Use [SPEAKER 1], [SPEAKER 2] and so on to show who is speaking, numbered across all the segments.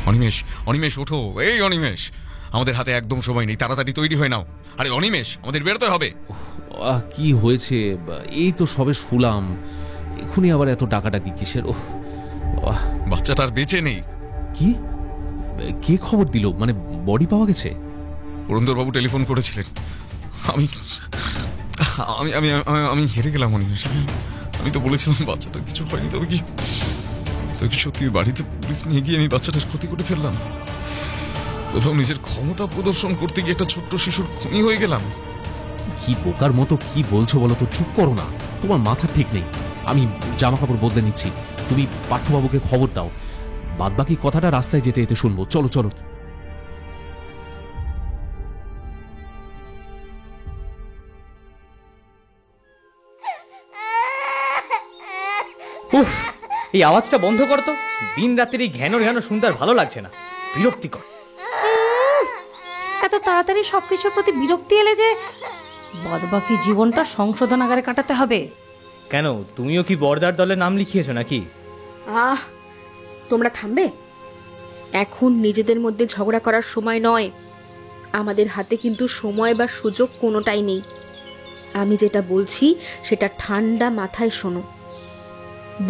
[SPEAKER 1] অনিমেষ, অনিমেষ ওঠো, এই অনিমেষ, আমাদের হাতে একদম সময় নেই, তাড়াতাড়ি তৈরি হয়ে নাও। আরে অনিমেষ, আমাদের বেরোতে হবে।
[SPEAKER 2] কি হয়েছে? এই তো সবে শুলাম, এখনই আবার এত ডাকাডাকি কিসের?
[SPEAKER 1] বাচ্চাটা আর বেঁচে নেই।
[SPEAKER 2] কি? কে খবর দিল? মানে বডি পাওয়া গেছে?
[SPEAKER 1] পুরন্দরবাবু টেলিফোন করেছিলেন। আমি আমি আমি আমি হেরে গেলাম অনিমেষ। আমি তো বলেছিলাম বাচ্চাটা কিছু হয়নি, তবে কি সত্যি বাড়িতে পুলিশ নিয়ে গিয়ে আমি বাচ্চাটার ক্ষতি করে ফেললাম? কোথাও নিজের ক্ষমতা প্রদর্শন করতে গিয়ে একটা ছোট্ট শিশুর খুনি হয়ে গেলাম।
[SPEAKER 2] কি বোকার মতো কি বলছো বলো তো? চুপ করো না, তোমার মাথা ঠিক নেই। আমি জামা কাপড় বদলে নিচ্ছি, তুমি পার্থবাবুকে খবর দাও। বাদবাকি কথাটা রাস্তায় যেতে যেতে শুনবো। চলো চলো।
[SPEAKER 3] উফ, এই আওয়াজটা বন্ধ করো তো। দিন রাতের এই ঘ্যানো ঘ্যানো শুনতে আর ভালো লাগছে না, বিরক্তিকর।
[SPEAKER 4] এত তাড়াতাড়ি সবকিছুর প্রতি বিরক্তি এলে যে বাদবাকি জীবনটা সংশোধনাগারে কাটাতে হবে।
[SPEAKER 3] কেন, তুমিও কি বর্দার দলে নাম লিখিয়েছো নাকি?
[SPEAKER 5] তোমরা থামবে? এখন নিজেদের মধ্যে ঝগড়া করার সময় নয়। আমাদের হাতে কিন্তু সময় বা সুযোগ কোনোটাই নেই। আমি যেটা বলছি সেটা ঠান্ডা মাথায় শোনো।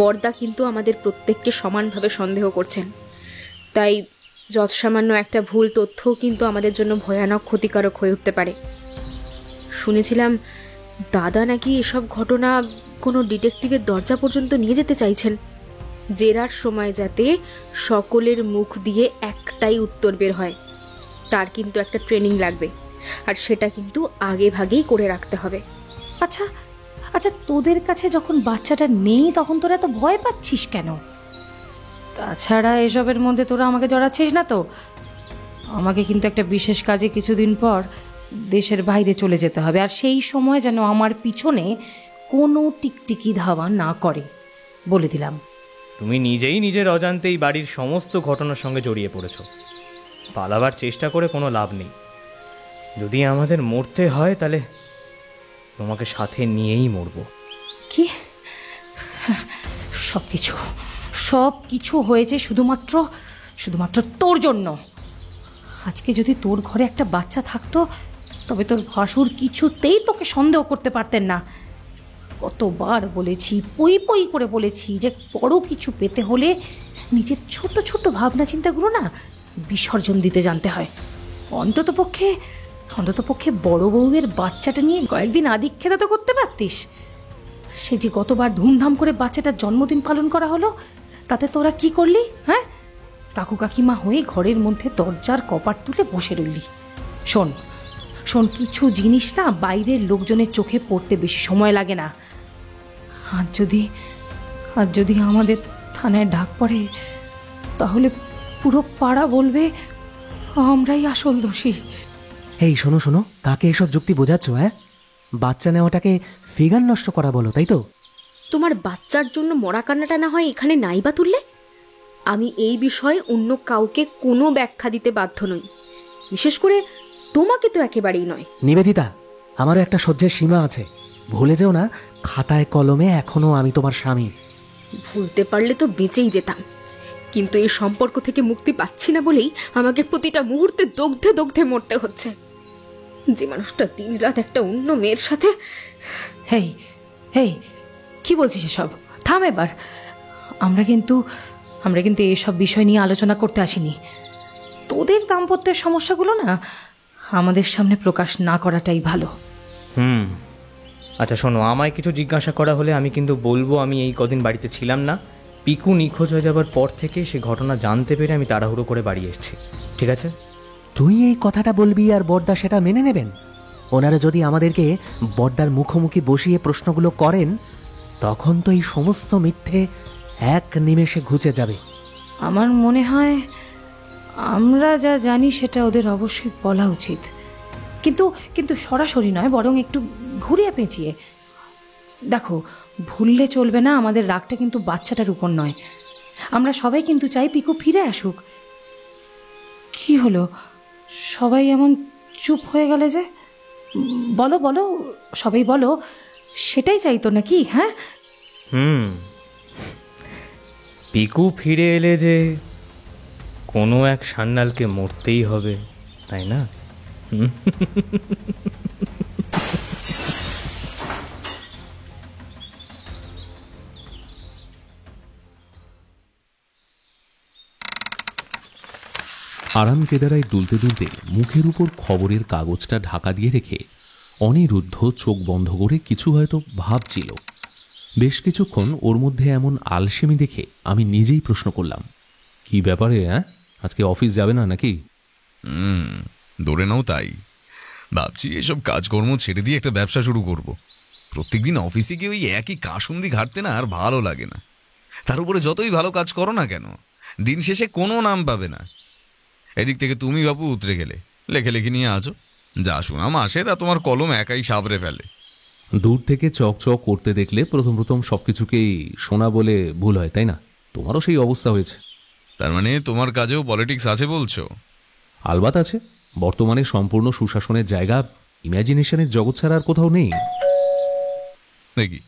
[SPEAKER 5] বর্দা কিন্তু আমাদের প্রত্যেককে সমানভাবে সন্দেহ করছেন, তাই যৎসামান্য একটা ভুল তথ্যও কিন্তু আমাদের জন্য ভয়ানক ক্ষতিকারক হয়ে উঠতে পারে। শুনেছিলাম দাদা নাকি এসব ঘটনা কোনো ডিটেকটিভের দরজা পর্যন্ত নিয়ে যেতে চাইছেন, জেরার সময় যাতে সকলের মুখ দিয়ে একটাই উত্তর বের হয়। তার কিন্তু একটা ট্রেনিং লাগবে, আর সেটা কিন্তু আগে ভাগেই করে রাখতে হবে।
[SPEAKER 4] আচ্ছা আচ্ছা, তোদের কাছে যখন বাচ্চাটা নেই তখন তোরা তো ভয় পাচ্ছিস কেন? তাছাড়া এসবের মধ্যে তোরা আমাকে জড়াচ্ছিস না তো? আমাকে কিন্তু একটা বিশেষ কাজে কিছুদিন পর দেশের বাইরে চলে যেতে হবে, আর সেই সময় যেন আমার পিছনে কোনো টিকটিকি ধাওয়া না করে, বলে দিলাম।
[SPEAKER 3] তুমি নিজেই নিজের অজান্তেই বাড়ির সমস্ত ঘটনার সঙ্গে জড়িয়ে পড়েছো। পালাবার চেষ্টা করে কোনো লাভ নেই। যদি আমাদের মরতে হয় তাহলে তোমাকে সাথে নিয়েই মরবো।
[SPEAKER 4] কি? সব কিছু হয়েছে শুধুমাত্র তোর জন্য। আজকে যদি তোর ঘরে একটা বাচ্চা থাকতো তবে তোর ভাসুর কিছুতেই তোকে সন্দেহ করতে পারতেন না। কতবার বলেছি, পই পই করে বলেছি যে বড় কিছু পেতে হলে নিজের ছোট ছোট ভাবনা চিন্তাগুলো না বিসর্জন দিতে জানতে হয়। অন্ততপক্ষে বড় বউয়ের বাচ্চাটা নিয়ে কয়েকদিন আদিক্ষেতা তো করতে পারতিস। সে যে গতবার ধুমধাম করে বাচ্চাটার জন্মদিন পালন করা হলো, তাতে তোরা কি করলি? হ্যাঁ, কাকু কাকিমা হয়ে ঘরের মধ্যে দরজার কপাট তুলে বসে রইলি। শোন, কিছু জিনিস না বাইরের লোকজনের চোখে পড়তে বেশি সময় লাগে না। আর যদি আমাদের থানায় ডাক পড়ে তাহলে পুরো পাড়া বলবে আমরাই আসল দোষী।
[SPEAKER 6] এই শোনো, কাকে এসব যুক্তি বোঝাচ্ছ? বাচ্চা নেওয়াটাকে ফিগার নষ্ট করা বলো, তাই তো?
[SPEAKER 5] তোমার বাচ্চার জন্য মরা কান্নাটা না হয় এখানে নাই বা তুললে। আমি এই বিষয়ে অন্য কাউকে কোনো ব্যাখ্যা দিতে বাধ্য নই, বিশেষ করে তোমাকে তো একেবারেই নয়।
[SPEAKER 6] নিবেদিতা, আমারও একটা সহ্যের সীমা আছে, ভুলে যেও না। খাতায় কলমে এখনো আমি তোমার স্বামী।
[SPEAKER 5] ভুলতে পারলে তো বেঁচেই যেতাম, কিন্তু এই সম্পর্ক থেকে মুক্তি পাচ্ছি না বলেই আমাকে প্রতিটা মুহূর্তে দগ্ধে দগ্ধে মরতে হচ্ছে। যে মানুষটা দিনরাত একটা অন্য মেয়ের সাথে।
[SPEAKER 4] হেই, কি বলছিস এসব? থাম এবার। আমরা কিন্তু এইসব বিষয় নিয়ে আলোচনা করতে আসিনি। তোদের দাম্পত্যের সমস্যাগুলো না আমাদের সামনে প্রকাশ না করাটাই ভালো।
[SPEAKER 3] আচ্ছা শোনো, আমায় কিছু জিজ্ঞাসা করা হলে আমি কিন্তু বলবো আমি এই কদিন বাড়িতে ছিলাম না। পিকু নিখোঁজ হয়ে যাবার পর থেকে সে ঘটনা জানতে পেরে আমি তাড়াহুড়ো করে বাড়ি এসেছি, ঠিক আছে?
[SPEAKER 6] তুই এই কথাটা বলবি আর বড়দা সেটা মেনে নেবেন? ওনারা যদি আমাদেরকে বড়দার মুখোমুখি বসিয়ে প্রশ্নগুলো করেন তখন তো এই সমস্ত মিথ্যে এক নিমেষে ঘুচে যাবে।
[SPEAKER 4] আমার মনে হয় আমরা যা জানি সেটা ওদের অবশ্যই বলা উচিত, কিন্তু সরাসরি নয়, বরং একটু ঘুরিয়ে পেঁচিয়ে। দেখো, ভুললে চলবে না, আমাদের রাগটা কিন্তু বাচ্চাটার উপর নয়। আমরা সবাই কিন্তু চাই পিকু ফিরে আসুক। কি হলো, সবাই এমন চুপ হয়ে গেলে যে? বলো, সবাই বলো, সেটাই চাইতো নাকি? হ্যাঁ,
[SPEAKER 3] পিকু ফিরে এলে যে কোনো এক সান্যালকে মরতেই হবে, তাই না?
[SPEAKER 2] আরাম কেদারায় দুলতে দুলতে মুখের উপর খবরের কাগজটা ঢাকা দিয়ে রেখে অনিরুদ্ধ চোখ বন্ধ করে কিছু হয়তো ভাবছিল। বেশ কিছুক্ষণ ওর মধ্যে এমন আলসেমি দেখে আমি নিজেই প্রশ্ন করলাম, কি ব্যাপারে? আজকে অফিস যাবে না নাকি?
[SPEAKER 1] ধরে নাও তাই। ভাবছি এসব কাজকর্ম ছেড়ে দিয়ে একটা ব্যবসা শুরু করব। প্রত্যেকদিন অফিসে গিয়ে ওই একই কাসুন্দি ঘাটতে না আর ভালো লাগে না। তার উপরে যতই ভালো কাজ করো না কেন, দিন শেষে কোনো নাম পাবে না। এদিক থেকে তুমি বাপু উতরে গেলে, লেখে নিয়ে আছো, যা সুনাম আসে তা তোমার কলম একাই সাবরে ফেলে।
[SPEAKER 2] দূর থেকে চক চক করতে দেখলে প্রথম প্রথম সবকিছুকেই শোনা বলে ভুল হয়, তাই না? তোমারও সেই অবস্থা হয়েছে।
[SPEAKER 1] তার মানে তোমার কাজেও পলিটিক্স আছে বলছো?
[SPEAKER 2] আলবাত আছে। বর্তমানে সম্পূর্ণ সুশাসনের জায়গা ইমাজিনেশনের জগৎ ছাড়া আর কোথাও নেই।
[SPEAKER 1] দেখি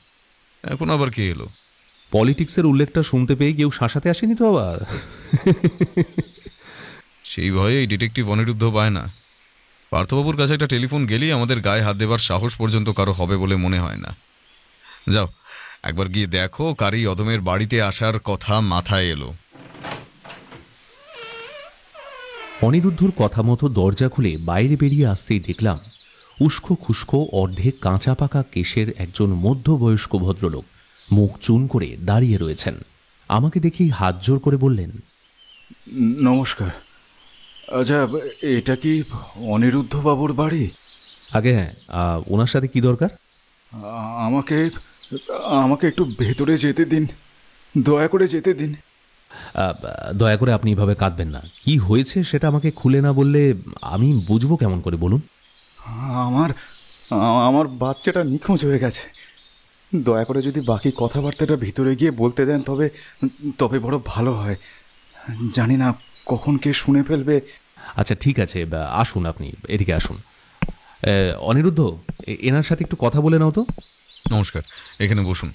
[SPEAKER 1] এখন আবার কে এলো?
[SPEAKER 2] পলিটিক্সের উল্লেখটা শুনতে পেয়ে কেউ শাসাতে আসেনি তো আবার?
[SPEAKER 1] সেই ভয়ে এই ডিটেকটিভ অনিরুদ্ধ পায় না। পার্থবাবুর কাছে একটা টেলিফোন গেলেই আমাদের গায়ে হাত দেবার সাহস পর্যন্ত কারো হবে বলে মনে হয় না। যাও একবার গিয়ে দেখো কারি অদমের বাড়িতে আসার কথা মাথায় এলো।
[SPEAKER 2] অনিরুদ্ধর কথা মতো দরজা খুলে বাইরে বেরিয়ে আসতেই দেখলাম উস্কো খুস্কো অর্ধেক কাঁচা পাকা কেশের একজন মধ্যবয়স্ক ভদ্রলোক মুখ চুন করে দাঁড়িয়ে রয়েছেন। আমাকে দেখেই হাত জোর করে বললেন,
[SPEAKER 7] নমস্কার। আচ্ছা, এটা কি অনিরুদ্ধ বাবুর বাড়ি?
[SPEAKER 2] আগে হ্যাঁ, ওনার সাথে কি দরকার?
[SPEAKER 7] আমাকে আমাকে একটু ভেতরে যেতে দিন, দয়া করে যেতে দিন।
[SPEAKER 2] দয়া করে আপনি এভাবে কাঁদবেন না। কি হয়েছে সেটা আমাকে খুলে না বললে আমি বুঝবো কেমন করে, বলুন।
[SPEAKER 7] আমার আমার বাচ্চাটা নিখোঁজ হয়ে গেছে। দয়া করে যদি বাকি কথাবার্তাটা ভিতরে গিয়ে বলতে দেন তবে তবে বড় ভালো হয়। জানি না কখন কে শুনে ফেলবে।
[SPEAKER 2] আচ্ছা ঠিক আছে, আসুন, আপনি এদিকে আসুন। অনিরুদ্ধ, এনার সাথে একটু কথা বলে নাও তো।
[SPEAKER 1] নমস্কার, এখানে বসুন।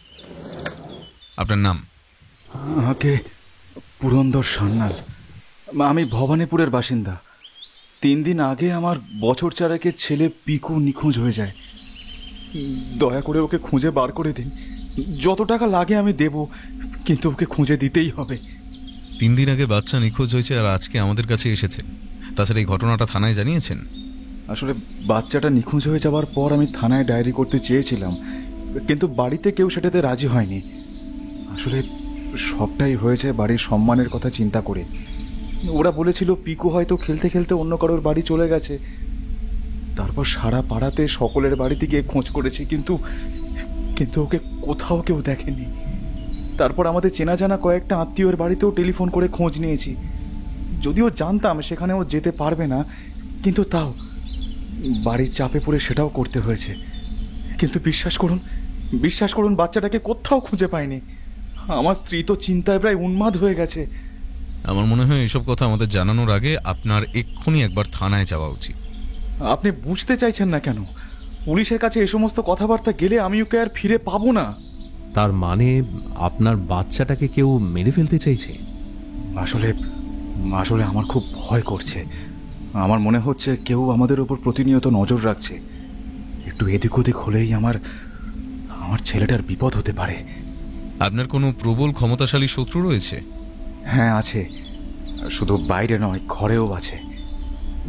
[SPEAKER 1] আপনার নাম?
[SPEAKER 7] আমাকে পুরন্দর সান্যাল। আমি ভবানীপুরের বাসিন্দা। 3 দিন আগে আমার বছর চারেকের ছেলে পিকু নিখোঁজ হয়ে যায়। দয়া করে ওকে খুঁজে বার করে দিন। যত টাকা লাগে আমি দেব, কিন্তু ওকে খুঁজে দিতেই হবে।
[SPEAKER 1] 3 দিন আগে বাচ্চা নিখোঁজ হয়েছে আর আজকে আমাদের কাছে এসেছে। তাছাড়া এই ঘটনাটা থানায় জানিয়েছেন?
[SPEAKER 7] আসলে বাচ্চাটা নিখোঁজ হয়ে যাওয়ার পর আমি থানায় ডায়েরি করতে চেয়েছিলাম, কিন্তু বাড়িতে কেউ সেটাতে রাজি হয়নি। আসলে সবটাই হয়েছে বাড়ির সম্মানের কথা চিন্তা করে। ওরা বলেছিল পিকু হয়তো খেলতে খেলতে অন্য কারোর বাড়ি চলে গেছে। তারপর সারা পাড়াতে সকলের বাড়িতে গিয়ে খোঁজ করেছি, কিন্তু ওকে কোথাও কেউ দেখেনি। তারপর আমাদের চেনা জানা কয়েকটা আত্মীয়ের বাড়িতেও টেলিফোন করে খোঁজ নিয়েছি। যদিও জানতাম সেখানে ও যেতে পারবে না, কিন্তু তাও বাড়ির চাপে পড়ে সেটাও করতে হয়েছে। কিন্তু বিশ্বাস করুন বাচ্চাটাকে কোথাও খুঁজে পাইনি। আমার স্ত্রী তো চিন্তায় প্রায় উন্মাদ হয়ে গেছে।
[SPEAKER 1] আমার মনে হয় এসব কথা আমাদের জানানোর আগে আপনার এক্ষুনি একবার থানায় যাওয়া উচিত।
[SPEAKER 7] আপনি বুঝতে চাইছেন না কেন? পুলিশের কাছে এই সমস্ত কথাবার্তা গেলে আমি ওকে আর ফিরে পাবো না।
[SPEAKER 2] তার মানে আপনার বাচ্চাটাকে কেউ মেরে ফেলতে চাইছে?
[SPEAKER 7] আসলে আমার খুব ভয় করছে। আমার মনে হচ্ছে কেউ আমাদের উপর প্রতিনিয়ত নজর রাখছে। একটু এদিক ওদিক হলেই আমার ছেলেটার বিপদ হতে পারে।
[SPEAKER 1] আপনার কোনো প্রবল ক্ষমতাশালী শত্রু রয়েছে?
[SPEAKER 7] হ্যাঁ আছে, শুধু বাইরে নয় ঘরেও আছে।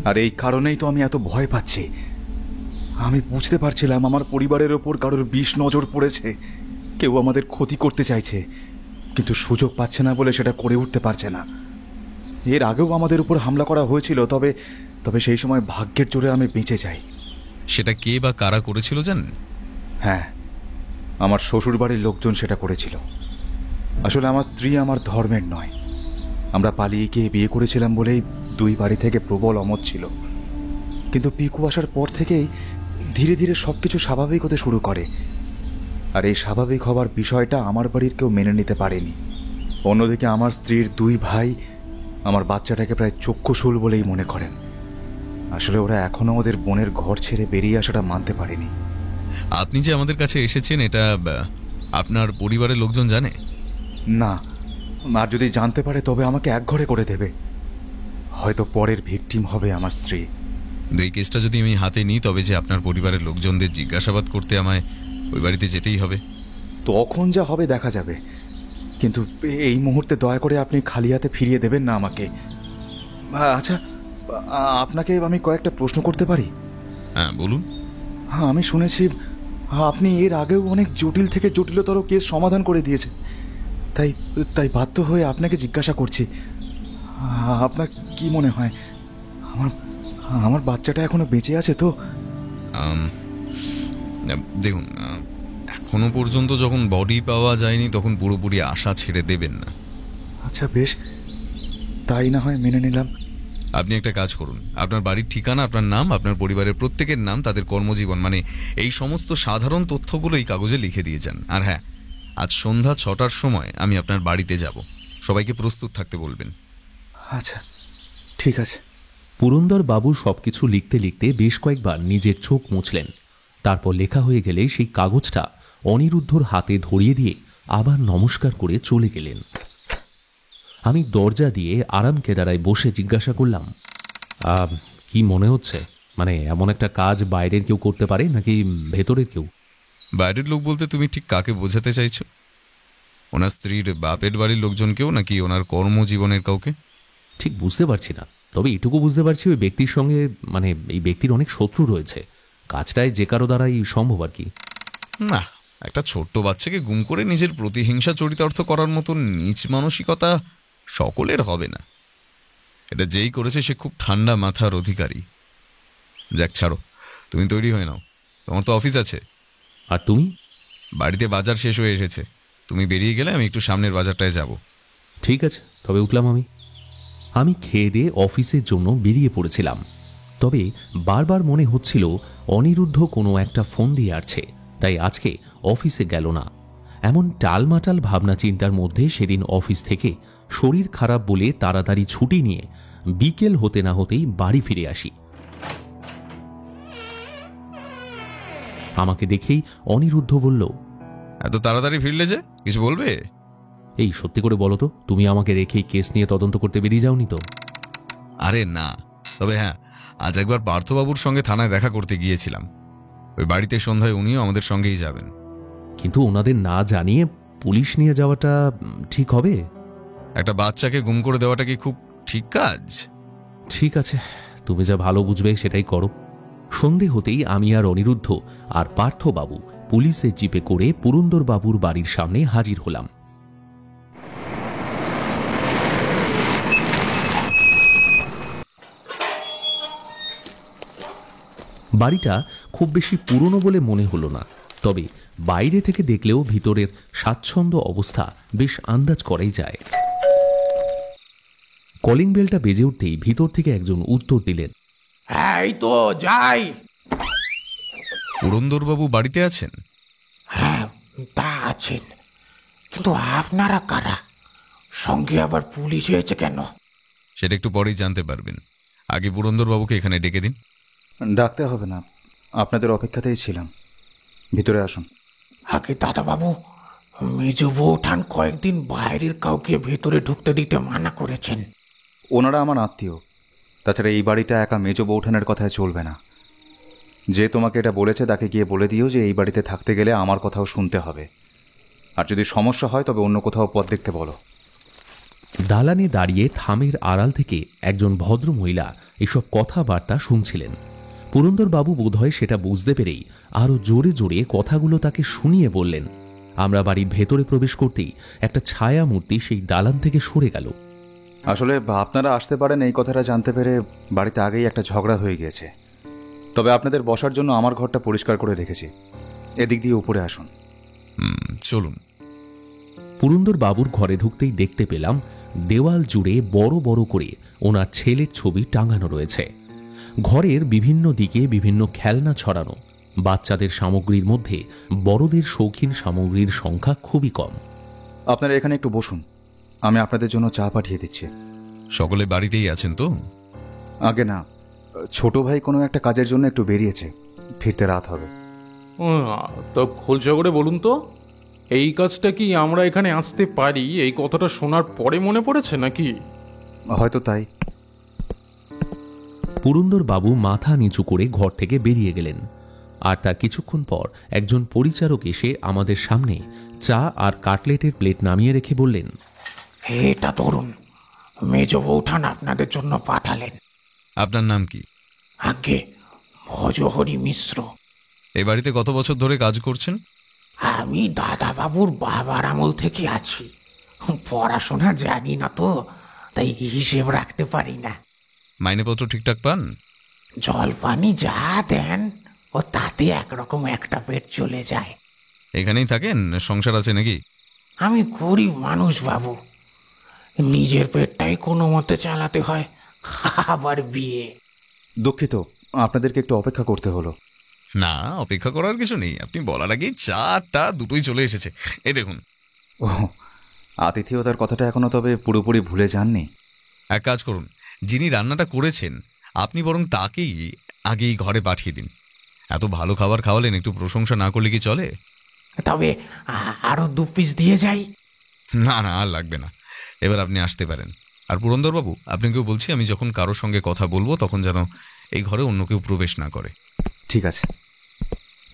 [SPEAKER 7] আর এই কারণেই তো আমি এত ভয় পাচ্ছি। আমি বুঝতে পারছিলাম আমার পরিবারের ওপর কারোর বিষ নজর পড়েছে, কেউ আমাদের ক্ষতি করতে চাইছে, কিন্তু সুযোগ পাচ্ছে না বলে সেটা করে উঠতে পারছে না। এর আগেও আমাদের উপর হামলা করা হয়েছিল, তবে সেই সময় ভাগ্যের জোরে আমি বেঁচে যাই।
[SPEAKER 1] সেটা কে বা কারা করেছিল জানেন?
[SPEAKER 7] হ্যাঁ, আমার শ্বশুর বাড়ির লোকজন সেটা করেছিল। আসলে আমার স্ত্রী আমার ধর্মের নয়। আমরা পালিয়ে গিয়ে বিয়ে করেছিলাম বলেই 2 বাড়ি থেকে প্রবল অমত ছিল। কিন্তু পিকু আসার পর থেকেই ধীরে ধীরে সবকিছু স্বাভাবিক হতে শুরু করে। আর এই স্বাভাবিক হবার বিষয়টা আমার বাড়ির কেউ মেনে নিতে পারেনি। অন্যদিকে আমার স্ত্রীর 2 ভাই আমার বাচ্চাটাকে প্রায় চক্ষুশূল বলেই মনে করেন। আসলে ওরা এখনো ওদের বোনের ঘর ছেড়ে বেরিয়ে আসাটা মানতে পারেনি।
[SPEAKER 1] আপনি যে আমাদের কাছে এসেছেন এটা আপনার পরিবারের লোকজন জানে?
[SPEAKER 7] না, আর যদি জানতে পারে তবে আমাকে একঘরে করে দেবে। হয়তো পরের ভিকটিম হবে আমার স্ত্রী।
[SPEAKER 1] এই কেসটা যদি আমি হাতে নিই তবে যে আপনার পরিবারের লোকজনদের জিজ্ঞাসাবাদ করতে আমায় ওই বাড়িতে যেতেই হবে।
[SPEAKER 7] তখন যা হবে দেখা যাবে, কিন্তু এই মুহূর্তে দয়া করে আপনি খালি হাতে ফিরিয়ে দেবেন না আমাকে। আচ্ছা, আপনাকে আমি কয়েকটা প্রশ্ন করতে পারি?
[SPEAKER 1] হ্যাঁ, বলুন।
[SPEAKER 7] হ্যাঁ, আমি শুনেছি আপনি এর আগেও অনেক জটিল থেকে জটিলতর কেস সমাধান করে দিয়েছেন, তাই তাই বাধ্য হয়ে আপনাকে জিজ্ঞাসা করছি, আপনার কি মনে হয় আমার আমার বাচ্চাটা এখনো বেঁচে আছে তো?
[SPEAKER 1] দেখুন, এখনো পর্যন্ত যখন বডি পাওয়া যায়নি তখন পুরোপুরি আশা ছেড়ে দেবেন না।
[SPEAKER 7] আচ্ছা বেশ, তাই না হয় মেনে নিলাম।
[SPEAKER 1] আপনি একটা কাজ করুন, আপনার বাড়ির ঠিকানা, আপনার নাম, আপনার পরিবারের প্রত্যেকের নাম, তাদের কর্মজীবন, মানে এই সমস্ত সাধারণ তথ্যগুলো এই কাগজে লিখে দিয়ে যান। আর হ্যাঁ, আজ সন্ধ্যা 6টার সময় আমি আপনার বাড়িতে যাব, সবাইকে প্রস্তুত থাকতে বলবেন।
[SPEAKER 7] আচ্ছা ঠিক আছে।
[SPEAKER 2] পুরন্দর বাবু সবকিছু লিখতে লিখতে বেশ কয়েকবার নিজের চোখ মুছলেন। তারপর লেখা হয়ে গেলে সেই কাগজটা অনিরুদ্ধর হাতে ধরিয়ে দিয়ে আবার নমস্কার করে চলে গেলেন। আমি দরজা দিয়ে আরাম কেদারায় বসে জিজ্ঞাসা করলাম, কি মনে হচ্ছে? মানে এমন একটা কাজ বাইরের কেউ করতে পারে নাকি ভেতরের কেউ?
[SPEAKER 1] বাইরের লোক বলতে তুমি ঠিক কাকে বোঝাতে চাইছো? ওনার স্ত্রীর বাপের বাড়ির লোকজনকেও নাকি ওনার কর্মজীবনের কাউকে?
[SPEAKER 2] ঠিক বুঝতে পারছি না, তবে এটুকু বুঝতে পারছি ওই ব্যক্তির সঙ্গে, মানে এই ব্যক্তির অনেক শত্রু রয়েছে। কাজটাই যে কারো দ্বারাই সম্ভব আর কি।
[SPEAKER 1] না, একটা ছোট্ট বাচ্চাকে গুম করে নিজের প্রতিহিংসা চরিতার্থ করার মতন নীচ মানসিকতা সকলের হবে না। এটা যেই করেছে সে খুব ঠান্ডা মাথার অধিকারী। যাক, ছাড়ো, তুমি তৈরি হয়ে নাও, তোমার তো অফিস আছে।
[SPEAKER 2] আর তুমি?
[SPEAKER 1] বাড়িতে বাজার শেষ হয়ে এসেছে, তুমি বেরিয়ে গেলে আমি একটু সামনের বাজারটায় যাব।
[SPEAKER 2] ঠিক আছে, তবে উঠলাম আমি খেয়ে দিয়ে অফিসের জন্য বেরিয়ে পড়েছিলাম। তবে বারবার মনে হচ্ছিল অনিরুদ্ধ কোনো একটা ফোন দিয়ে আসছে, তাই আজকে অফিসে গেল না। এমন টালমাটাল ভাবনা চিন্তার মধ্যে সেদিন অফিস থেকে শরীর খারাপ বলে তাড়াতাড়ি ছুটি নিয়ে বিকেল হতে না হতেই বাড়ি ফিরে আসি। আমাকে দেখেই অনিরুদ্ধ বলল,
[SPEAKER 1] এত তাড়াতাড়ি ফিরলে যে, কিছু বলবে?
[SPEAKER 2] এই সত্যি করে বলো তো, তুমি আমাকে রেখেই কেস নিয়ে তদন্ত করতে বেরিয়ে যাওনি তো?
[SPEAKER 1] আরে না, তবে হ্যাঁ, আজ একবার পার্থবাবুর সঙ্গে থানায় দেখা করতে গিয়েছিলাম। ওই বাড়িতে সন্ধ্যায় উনিও আমাদের সঙ্গেই যাবেন।
[SPEAKER 2] কিন্তু ওনাদের না জানিয়ে পুলিশ নিয়ে যাওয়াটা ঠিক হবে?
[SPEAKER 1] একটা বাচ্চাকে গুম করে দেওয়াটা কি খুব ঠিক কাজ?
[SPEAKER 2] ঠিক আছে, তুমি যা ভালো বুঝবে সেটাই করো। সন্ধে হতেই আমি আর অনিরুদ্ধ আর পার্থবাবু পুলিশের জিপে করে পুরন্দর বাবুর বাড়ির সামনে হাজির হলাম। বাড়িটা খুব বেশি পুরনো বলে মনে হলো না, তবে বাইরে থেকে দেখলেও ভিতরের স্বাচ্ছন্দ্য অবস্থা বেশ আন্দাজ করাই যায়। কলিং বেলটা বেজে উঠতেই ভিতর থেকে একজন উত্তর দিলেন,
[SPEAKER 8] এই তো যাই।
[SPEAKER 1] পুরন্দরবাবু বাড়িতে আছেন?
[SPEAKER 8] হ্যাঁ, তা আছেন, কিন্তু আপনারা কারা? সঙ্গে আবার পুলিশ হয়েছে কেন?
[SPEAKER 1] সেটা একটু পরেই জানতে পারবেন। আগে পুরন্দরবাবুকে এখানে ডেকে দিন।
[SPEAKER 7] ডাকতে হবে না, আপনাদের অপেক্ষাতেই ছিলাম, ভিতরে আসুন।
[SPEAKER 8] আগে দাদাবাবু, মেজ বৌঠান কয়েকদিন বাইরের কাউকে ভেতরে ঢুকতে দিতে মানা করেছেন।
[SPEAKER 7] ওনারা আমার আত্মীয়, তাছাড়া এই বাড়িটা একা মেজ বৌঠানের কথায় চলবে না। যে তোমাকে এটা বলেছে তাকে গিয়ে বলে দিও যে এই বাড়িতে থাকতে গেলে আমার কথাও শুনতে হবে, আর যদি সমস্যা হয় তবে অন্য কোথাও পথ দেখতে বলো।
[SPEAKER 2] দালানে দাঁড়িয়ে থামের আড়াল থেকে একজন ভদ্র মহিলা এসব কথাবার্তা শুনছিলেন। পুরন্দরবাবু বোধহয় সেটা বুঝতে পেরেই আরও জোরে জোরে কথাগুলো তাকে শুনিয়ে বললেন। আমরা বাড়ির ভেতরে প্রবেশ করতেই একটা ছায়া মূর্তি সেই দালান থেকে সরে গেল।
[SPEAKER 7] আসলে আপনারা আসতে পারেন এই কথাটা জানতে পেরে বাড়িতে আগেই একটা ঝগড়া হয়ে গিয়েছে, তবে আপনাদের বসার জন্য আমার ঘরটা পরিষ্কার করে রেখেছি। এদিক দিয়ে উপরে আসুন।
[SPEAKER 1] চলুন।
[SPEAKER 2] পুরন্দর বাবুর ঘরে ঢুকতেই দেখতে পেলাম দেওয়াল জুড়ে বড় বড় করে ওনার ছেলের ছবি টাঙানো রয়েছে। ঘরের বিভিন্ন দিকে বিভিন্ন খেলনা ছড়ানো। বাচ্চাদের সামগ্রীর মধ্যে বড়দের শৌখিন সামগ্রীর সংখ্যা খুবই কম।
[SPEAKER 7] আপনারা এখানে একটু বসুন, আমি আপনাদের জন্য চা পাঠিয়ে দিচ্ছি।
[SPEAKER 1] সকলে বাড়িতেই আছেন তো?
[SPEAKER 7] আগে না, ছোট ভাই কোনো একটা কাজের জন্য একটু বেরিয়েছে, ফিরতে রাত হবে।
[SPEAKER 9] তো খোলসা করে বলুন তো, এই কাজটা কি আমরা এখানে আসতে পারি? এই কথাটা শোনার পরে মনে পড়েছে নাকি?
[SPEAKER 7] হয়তো তাই।
[SPEAKER 2] পুরন্দর বাবু মাথা নিচু করে ঘর থেকে বেরিয়ে গেলেন। আর তার কিছুক্ষণ পর একজন পরিচারক এসে আমাদের সামনে চা আর কাটলেটের প্লেট নামিয়ে রেখে বললেন,
[SPEAKER 8] এটা ধরুন, মেজ বৌঠান আপনাদের জন্য পাঠালেন।
[SPEAKER 1] আপনার নাম কি?
[SPEAKER 8] আগে ভজহরি মিশ্র।
[SPEAKER 1] এই বাড়িতে কত বছর ধরে কাজ করছেন?
[SPEAKER 8] আমি দাদাবাবুর বাবার আমল থেকে আছি। পড়াশোনা জানি না তো, তাই হিসেব রাখতে পারি না।
[SPEAKER 1] মাইনেপত্র ঠিকঠাক পান?
[SPEAKER 8] জল পানি যা দেন ও তাতে একরকম একটা পেট চলে যায়।
[SPEAKER 1] এখানেই থাকেন, সংসার আছে নাকি?
[SPEAKER 8] আমি গরিব মানুষ বাবু, নিজের পেটটাই কোনো মতে চালাতে হয়, আবার বিয়ে।
[SPEAKER 7] দুঃখিত, আপনাদেরকে একটু অপেক্ষা করতে হলো।
[SPEAKER 1] না, অপেক্ষা করার কিছু নেই। আপনি বলার আগেই চাটা দুটোই চলে এসেছে। এই দেখুন।
[SPEAKER 7] ও, আতিথেয়তার কথাটা এখনো তবে পুরোপুরি ভুলে যাননি?
[SPEAKER 1] এক কাজ করুন, যিনি রান্নাটা করেছেন আপনি বরং তাকেই আগেই ঘরে পাঠিয়ে দিন। এত ভালো খাবার খাওয়ালেন, একটু প্রশংসা না করলে কি চলে?
[SPEAKER 8] তবে আরো 2 পিস দিয়ে যাই।
[SPEAKER 1] না না, আর লাগবে না, এবার আপনি আসতে পারেন। আর পুরন্দরবাবু, আপনাকেও বলছি, আমি যখন কারোর সঙ্গে কথা বলবো তখন যেন এই ঘরে অন্য কেউ প্রবেশ না করে।
[SPEAKER 7] ঠিক আছে।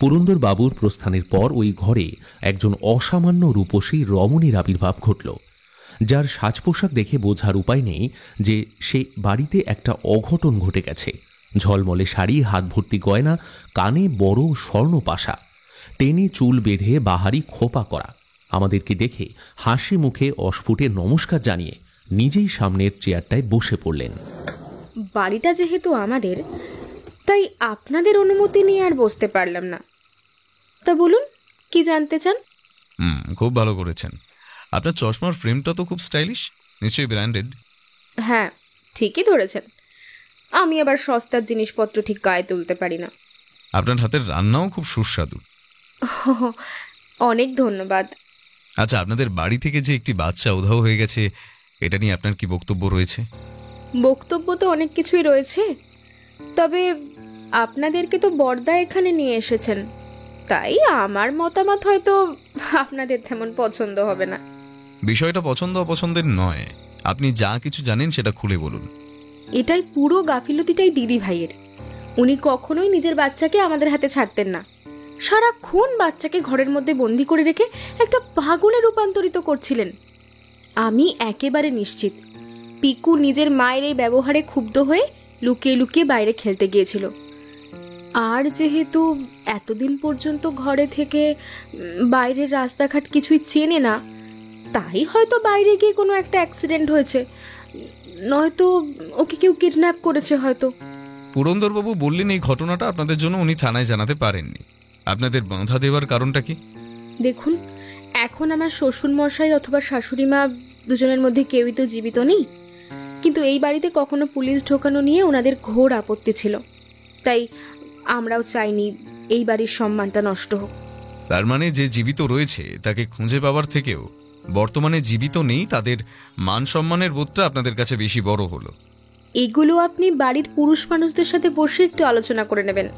[SPEAKER 2] পুরন্দর বাবুর প্রস্থানের পর ওই ঘরে একজন অসামান্য রূপসী রমণীর আবির্ভাব ঘটল, যার সাজ পোশাক দেখে বোঝার উপায় নেই যে সে বাড়িতে একটা অঘটন ঘটে গেছে। ঝলমলে শাড়ি, হাত ভর্তি গয়না, কানে বড় স্বর্ণপাশা, টেনে চুল বেঁধে বাহারি খোপা করা। আমাদেরকে দেখে হাসি মুখে অস্ফুটে নমস্কার জানিয়ে নিজেই সামনের চেয়ারটায় বসে পড়লেন।
[SPEAKER 5] বাড়িটা যেহেতু আমাদের, তাই আপনাদের অনুমতি নিয়ে আর বসতে পারলাম না। তা বলুন, কি জানতে চান?
[SPEAKER 1] খুব ভালো করেছেন। আপনার চশমার ফ্রেমটা তো খুব স্টাইলিশ, নিশ্চয়ই ব্র্যান্ডেড।
[SPEAKER 5] হ্যাঁ, ঠিকই ধরেছেন। আমি আবার সস্তার জিনিসপত্র ঠিক গায়ে তুলতে পারি না।
[SPEAKER 1] আপনার হাতের রান্নাও খুব সুস্বাদু।
[SPEAKER 5] অনেক ধন্যবাদ।
[SPEAKER 1] আচ্ছা, আপনাদের বাড়ি থেকে যে একটি বাচ্চা উধাও হয়ে গেছে, এটা নিয়ে আপনার কি বক্তব্য রয়েছে?
[SPEAKER 5] বক্তব্য তো অনেক কিছুই রয়েছে, তবে আপনাদেরকে তো বড়দা এখানে নিয়ে এসেছেন, তাই আমার মতামত হয়তো আপনাদের তেমন পছন্দ হবে না।
[SPEAKER 1] বিষয়টা পছন্দ অপছন্দের নয়, আপনি যা কিছু জানেন সেটা খুলে বলুন।
[SPEAKER 5] এটাই পুরো গাফিলতিটাই দিদি ভাইয়ের। উনি কখনোই নিজের বাচ্চাকে আমাদের হাতে ছাড়তেন না। সারাক্ষণ বাচ্চাকে ঘরের মধ্যে বন্দি করে রেখে একটা পাগলে রূপান্তরিত করছিলেন। আমি একেবারে নিশ্চিত পিকু নিজের মায়ের এই ব্যবহারে ক্ষুব্ধ হয়ে লুকিয়ে লুকিয়ে বাইরে খেলতে গিয়েছিল। আর যেহেতু এতদিন পর্যন্ত ঘরে থেকে বাইরের রাস্তাঘাট কিছুই চেনে না, তাই হয়তো বাইরে গিয়ে কোনো একটা অ্যাক্সিডেন্ট হয়েছে, নয়তো ওকে কেউ কিডন্যাপ করেছে হয়তো।
[SPEAKER 1] পুরন্দরবাবু বললেন এই ঘটনাটা আপনাদের জন্য উনি থানায় জানাতে পারেননি। আপনাদের বাঁধা দেওয়ার কারণটা কি?
[SPEAKER 5] দেখুন, এখন আমার শ্বশুরমশাই অথবা শাশুড়ি মা দুজনের মধ্যে কেউই তো জীবিত নেই, কিন্তু এই বাড়িতে কখনো পুলিশ ঢোকানো নিয়ে ওনাদের ঘোর আপত্তি ছিল, তাই আমরাও চাইনি এই বাড়ির সম্মানটা নষ্ট হোক।
[SPEAKER 1] তার মানে যে জীবিত রয়েছে তাকে খুঁজে পাওয়ার থেকেও বর্তমানে জীবিত নেই তাদের মান সম্মানের বোধটা আপনাদের কাছে বেশি বড় হলো।
[SPEAKER 5] এগুলো আপনি বাড়ির পুরুষ মানুষদের সাথে বসে একটু আলোচনা করে নেবেন।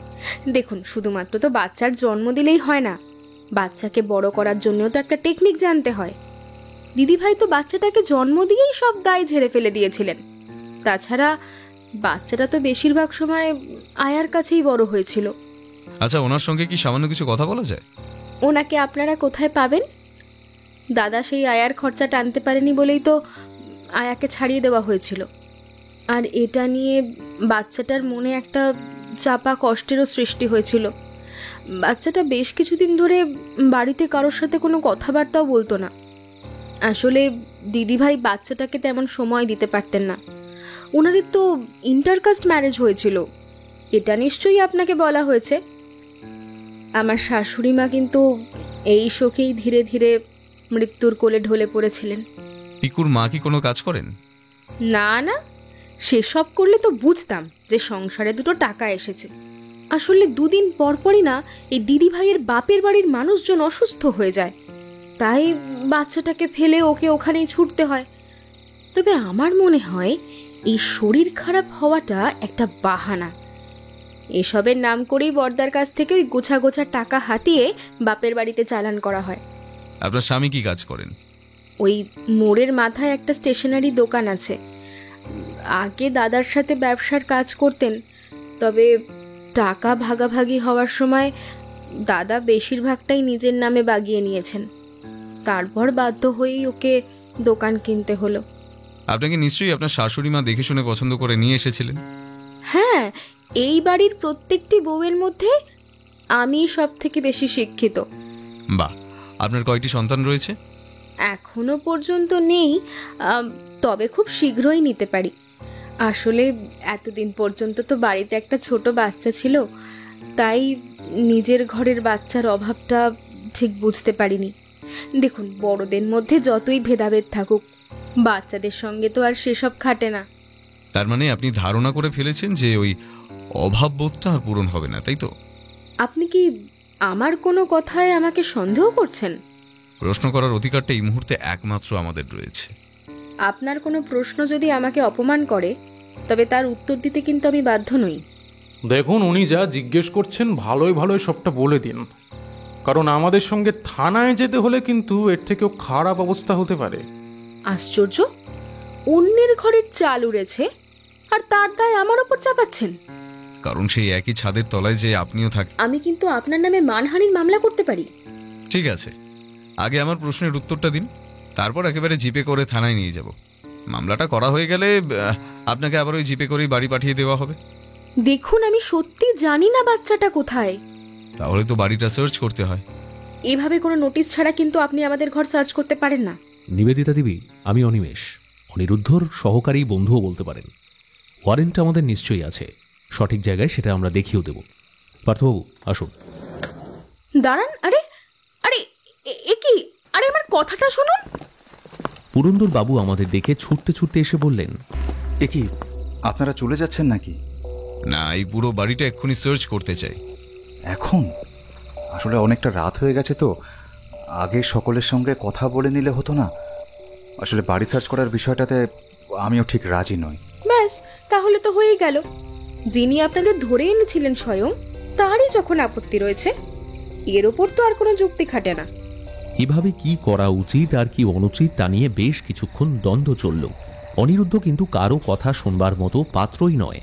[SPEAKER 5] দেখুন, শুধুমাত্র তো বাচ্চার জন্ম দিলেই হয় না, বাচ্চাকে বড় করার জন্যও তো একটা টেকনিক জানতে হয়। দিদিভাই তো বাচ্চাটাকে জন্ম দিয়েই সব দায় ঝেড়ে ফেলে দিয়েছিলেন। তাছাড়া বাচ্চাটা তো বেশিরভাগ সময় আয়ার কাছেই বড় হয়েছিল।
[SPEAKER 1] আচ্ছা, ওনার সঙ্গে কি সামান্য কিছু কথা বলা যায়?
[SPEAKER 5] ওনাকে আপনারা কোথায় পাবেন? দাদা সেই আয়ার খরচা টানতে পারেনি বলেই তো আয়াকে ছাড়িয়ে দেওয়া হয়েছিল। আর এটা নিয়ে বাচ্চাটার মনে একটা চাপা কষ্টেরও সৃষ্টি হয়েছিল। বাচ্চাটা বেশ কিছুদিন ধরে বাড়িতে কারোর সাথে কোনো কথাবার্তাও বলতো না। আসলে দিদিভাই বাচ্চাটাকে তেমন সময় দিতে পারতেন না। ওনাদের তো ইন্টারকাস্ট ম্যারেজ হয়েছিল, এটা নিশ্চয়ই আপনাকে বলা হয়েছে। আমার শাশুড়ি মা কিন্তু এই শোকেই ধীরে ধীরে মৃত্যুর কোলে ঢলে পড়েছিলেন।
[SPEAKER 1] পিকুর মা কি কোনো কাজ করেন?
[SPEAKER 5] না না, সেসব করলে তো বুঝতাম যে সংসারে দুটো টাকা এসেছে। আসলে 2 দিন পরপরই না এই দিদি ভাইয়ের বাপের বাড়ির মানুষজন অসুস্থ হয়ে যায়, তাই বাচ্চাটাকে ফেলে ওকে ওখানেই ছুটতে হয়। তবে আমার মনে হয় এই শরীর খারাপ হওয়াটা একটা বাহানা। এসবের নাম করেই বর্দার কাছ থেকে ওই গোছা গোছা টাকা হাতিয়ে বাপের বাড়িতে চালান করা হয়।
[SPEAKER 1] আপনার স্বামী কি কাজ করেন?
[SPEAKER 5] ওই মোড়ের মাথায় একটা স্টেশনারি দোকান আছে। আগে দাদার সাথে ব্যবসার কাজ করতেন, তবে টাকা ভাগাভাগি হওয়ার সময় দাদা বেশিরভাগটাই নিজের নামে বাগিয়ে নিয়েছেন। তারপর বাধ্য হয়েই ওকে দোকান কিনতে হলো।
[SPEAKER 1] আপনাকে নিশ্চয়ই আপনার শাশুড়ি মা দেখে শুনে পছন্দ করে নিয়ে এসেছিলেন।
[SPEAKER 5] হ্যাঁ, এই বাড়ির প্রত্যেকটি বউয়ের মধ্যে আমি সব থেকে বেশি শিক্ষিত।
[SPEAKER 1] বাহ, আপনার কয়টি সন্তান রয়েছে?
[SPEAKER 5] এখনো পর্যন্ত নেই, তবে খুব শীঘ্রই নিতে পারি। আসলে এতদিন পর্যন্ত তো বাড়িতে একটা ছোট বাচ্চা ছিল, তাই নিজের ঘরের বাচ্চার অভাবটা ঠিক বুঝতে পারিনি। দেখুন, বড়দের মধ্যে যতই ভেদাভেদ থাকুক, বাচ্চাদের সঙ্গে তো আর সেসব খাটে না।
[SPEAKER 1] তার মানে আপনি ধারণা করে ফেলেছেন যে ওই অভাববোধটা আর পূরণ হবে না, তাই তো?
[SPEAKER 5] আপনি কি আমার কোনো কথায় আমাকে সন্দেহ করছেন?
[SPEAKER 1] প্রশ্ন করার অধিকারটা এই মুহূর্তে একমাত্র আমাদের রয়েছে।
[SPEAKER 5] আপনার কোনো প্রশ্ন যদি আমাকে অপমান করে, তবে তার উত্তর দিতে কিন্তু আমি বাধ্য নই।
[SPEAKER 9] দেখুন, উনি যা জিজ্ঞেস করছেন ভালোই ভালোই সবটা বলে দিন, কারণ আমাদের সঙ্গে থানায় যেতে হলে কিন্তু এর থেকেও খারাপ অবস্থা হতে পারে।
[SPEAKER 5] আশ্চর্য, অন্যের ঘরের চাল উড়েছে আর তার দায় আমার ওপর চাপাচ্ছেন।
[SPEAKER 1] কারণ সেই একই ছাদের তলায় যে আপনিও থাকেন।
[SPEAKER 5] আমি কিন্তু আপনার নামে মানহানির মামলা করতে পারি।
[SPEAKER 1] ঠিক আছে, আগে আমার প্রশ্নের উত্তরটা দিন, তারপর একেবারে জিপে করে থানায় নিয়ে যাব। মামলাটা করা হয়ে গেলে আপনাকে আবার ওই জিপে করেই বাড়ি পাঠিয়ে দেওয়া হবে।
[SPEAKER 5] দেখুন, আমি সত্যি জানি না বাচ্চাটা কোথায়।
[SPEAKER 1] তাহলে তো বাড়িটা সার্চ করতে হয়।
[SPEAKER 5] এভাবে কোনো নোটিশ ছাড়া কিন্তু আপনি আমাদের ঘর সার্চ করতে পারেন না।
[SPEAKER 2] নিবেদিতা দেবী, আমি অনিমেষ, অনিরুদ্ধর সহকারী বন্ধুও বলতে পারেন। ওয়ারেন্ট আমাদের নিশ্চয়ই আছে, সঠিক জায়গায় সেটা আমরা দেখিয়েও দেব। পার্থবাবু, আসুন।
[SPEAKER 5] দাঁড়ান, আরে আরে এ কি? আরে আমার কথাটা শুনুন।
[SPEAKER 2] পুরন্দর বাবু আমাদের দেখে ছুটতে ছুটতে এসে বললেন,
[SPEAKER 7] এ কি, আপনারা চলে যাচ্ছেন নাকি?
[SPEAKER 1] না, এই পুরো বাড়িটা এক্ষুনি সার্চ করতে চাই।
[SPEAKER 7] এখন আসলে অনেকটা রাত হয়ে গেছে তো, আগে সকলের সঙ্গে কথা বলে নিলে হতো না? আসলে বাড়ি সার্চ করার বিষয়টাতে আমিও ঠিক রাজি নই।
[SPEAKER 5] ব্যাস, তাহলে তো হয়েই গেল। যিনি আপনাদের ধরে এনেছিলেন স্বয়ং, তারই যখন আপত্তি রয়েছে, এর ওপর তো আর কোনো যুক্তি খাটে না।
[SPEAKER 2] এভাবে কি করা উচিত আর কি অনুচিত তা নিয়ে বেশ কিছুক্ষণ দ্বন্দ্ব চলল। অনিরুদ্ধ কিন্তু কারো কথা শুনবার মতো পাত্রই নয়।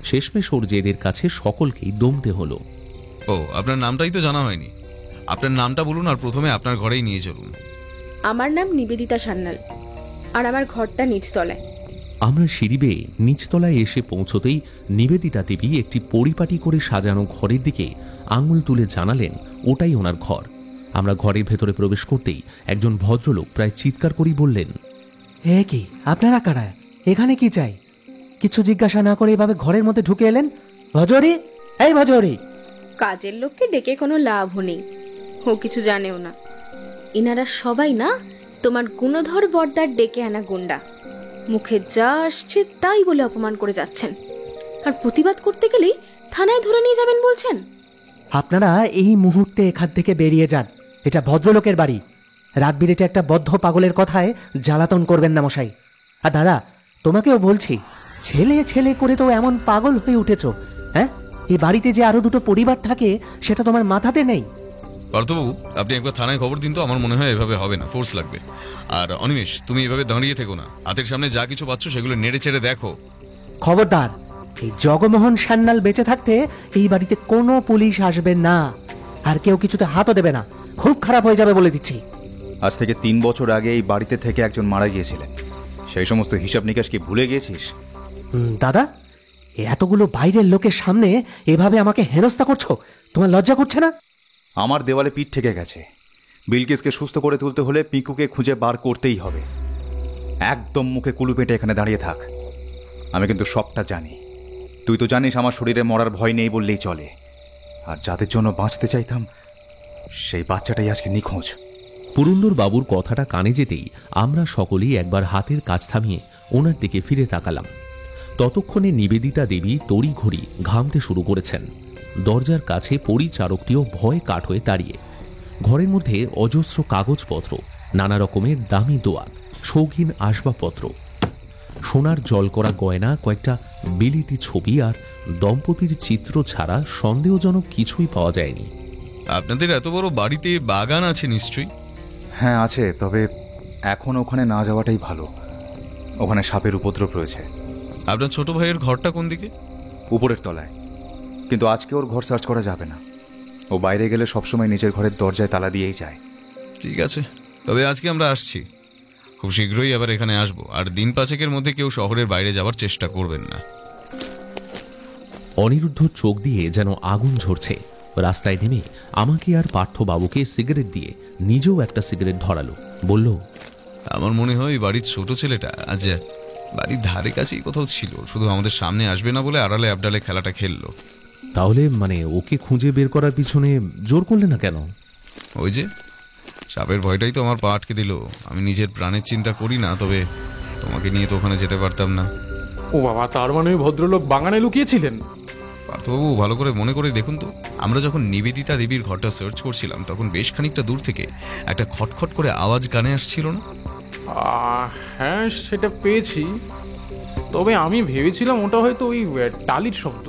[SPEAKER 2] শেষমেশ ওর জেদের কাছে সকলকেই দমতে হলো।
[SPEAKER 1] ও, আপনার নামটাই তো জানা হয়নি। আপনার নামটা বলুন আর প্রথমে আপনার ঘরেই নিয়ে চলুন।
[SPEAKER 5] আমার নাম নিবেদিতা সান্যাল, আর আমার ঘরটা নিচতলায়।
[SPEAKER 2] আমরা সিঁড়ি বেয়ে নিচতলায় এসে পৌঁছতেই নিবেদিতা দেবী একটি পরিপাটি করে সাজানো ঘরের দিকে আঙুল তুলে জানালেন ওটাই ওনার ঘর। আমরা ঘরের ভেতরে প্রবেশ করতেই একজন ভদ্রলোক প্রায় চিৎকার করেই বললেন,
[SPEAKER 6] এ কি, আপনারা কারা? এখানে কি চাই? কিছু জিজ্ঞাসা না করে এভাবে ঘরের মধ্যে ঢুকে এলেন? ভজরি, এই ভজরি!
[SPEAKER 5] কাজের লোককে ডেকে কোনো লাভ নেই, ও কিছু জানেও না। এনারা সবাই না তোমার গুণধর বর্দার ডেকে আনা গুন্ডা। মুখে যা আসছে তাই বলে অপমান করে যাচ্ছেন, আর প্রতিবাদ করতে গেলেই থানায় ধরে নিয়ে যাবেন বলছেন।
[SPEAKER 6] আপনারা এই মুহূর্তে এখান থেকে বেরিয়ে যান, এটা ভদ্রলোকের বাড়ি। রাত বিরেতে একটা বদ্ধ পাগলের কথায় জ্বালাতন করবেন না মশাই। আর দাদা, তোমাকেও বলছি, ছেলে ছেলে করে তো এমন পাগল হয়ে উঠেছ, হ্যাঁ? এই বাড়িতে যে আরো দুটো পরিবার থাকে সেটা তোমার মাথাতে নেই।
[SPEAKER 1] পার্থবাবু, আপনি একবার থানায় খবর দিন তো। আমার মনে হয় এভাবে হবে না, ফোর্স লাগবে। আর অনিমেষ, তুমি এভাবে দাঁড়িয়ে থেকো না, হাতের সামনে যা কিছু পাচ্ছ সেগুলো নেড়ে চেড়ে দেখো।
[SPEAKER 6] খবরদার, এই জগমোহন সান্যাল বেঁচে থাকতে এই বাড়িতে কোনো পুলিশ আসবে না, আর কেউ কিছুতে হাতও দেবে না। খুব খারাপ হয়ে যাবে বলে দিচ্ছি।
[SPEAKER 7] আজ থেকে 3 বছর আগে এই বাড়িতে থেকে একজন মারা গিয়েছিলেন, সেই সমস্ত হিসাব নিকাশ কি ভুলে গিয়েছিস?
[SPEAKER 6] দাদা, এতগুলো বাইরের লোকের সামনে এভাবে আমাকে হেনস্থা করছো, তোমার লজ্জা করছে না?
[SPEAKER 7] আমার দেওয়ালে পিঠ থেকে গেছে। বিলকিসকে সুস্থ করে তুলতে হলে পিকুকে খুঁজে বার করতেই হবে। একদম মুখে কুলু পেটে এখানে দাঁড়িয়ে থাক। আমি কিন্তু সবটা জানি। তুই তো জানিস আমার শরীরে মরার ভয় নেই বললেই চলে। আর যাদের জন্য বাঁচতে চাইতাম, সেই বাচ্চাটাই আজকে নিখোঁজ।
[SPEAKER 2] পুরন্দর বাবুর কথাটা কানে যেতেই আমরা সকলেই একবার হাতের কাজ থামিয়ে ওনার দিকে ফিরে তাকালাম। ততক্ষণে নিবেদিতা দেবী তড়িঘড়ি ঘামতে শুরু করেছেন। দরজার কাছে পরিচারকটিও ভয় কাঠ হয়ে দাঁড়িয়ে। ঘরের মধ্যে অজস্র কাগজপত্র, নানা রকমের দামি দোয়াত, শৌখিন আসবাবপত্র, সোনার জল করা গয়না, কয়েকটা বিলিতি ছবি আর দম্পতির চিত্র ছাড়া সন্দেহজনক কিছুই পাওয়া যায়নি।
[SPEAKER 1] আপনাদের এত বড় বাড়িতে বাগান আছে নিশ্চয়ই?
[SPEAKER 7] হ্যাঁ আছে, তবে এখন ওখানে না যাওয়াটাই ভালো। ওখানে সাপের উপদ্রব রয়েছে।
[SPEAKER 1] আপনার ছোট ভাইয়ের ঘরটা কোন দিকে?
[SPEAKER 7] উপরের তলায়, কিন্তু আজকে ওর ঘর সার্চ করা যাবে না। ও বাইরে গেলে সবসময় নিজের ঘরের দরজায় তালা দিয়েই যায়।
[SPEAKER 1] ঠিক আছে, তবে আজকে আমরা আসছি, খুব শীঘ্রই আবার এখানে আসবো। আর দিন পাঁচেকের মধ্যে কেউ শহরের বাইরে যাওয়ার চেষ্টা করবেন না।
[SPEAKER 2] অনিরুদ্ধ চোখ দিয়ে যেন আগুন ঝরছে। রাস্তায় নেমে আমাকে আর পার্থবাবুকে সিগারেট দিয়ে নিজেও একটা সিগারেট ধরালো। বলল,
[SPEAKER 1] আমার মনে হয় বাড়ির ছোট ছেলেটা আজ বাড়ির ধারে কাছেই কোথাও ছিল, শুধু আমাদের সামনে আসবে না বলে আড়ালে আবডালে খেলাটা খেললো।
[SPEAKER 2] তাহলে মানে ওকে খুঁজে বের করার পিছনে জোর করলে না কেন?
[SPEAKER 1] ওই যে সাপের ভয়টাই তো আমার পা আটকে দিল। আমি নিজের প্রাণের চিন্তা করি না, তবে তোমাকে নিয়ে তো ওখানে যেতে পারতাম না।
[SPEAKER 9] ও বাবা, তার মানে ওই ভদ্রলোক বাগানে লুকিয়েছিলেন?
[SPEAKER 1] পার্থবাবু, ভালো করে মনে করে দেখুন তো, আমরা যখন নিবেদিতা দেবীর ঘরটা সার্চ করছিলাম তখন বেশ খানিকটা দূর থেকে একটা খটখট করে আওয়াজ কানে আসছিল না?
[SPEAKER 9] হ্যাঁ, সেটা পেয়েছি, তবে আমি ভেবেছিলাম ওটা হয়তো ওই টালির শব্দ।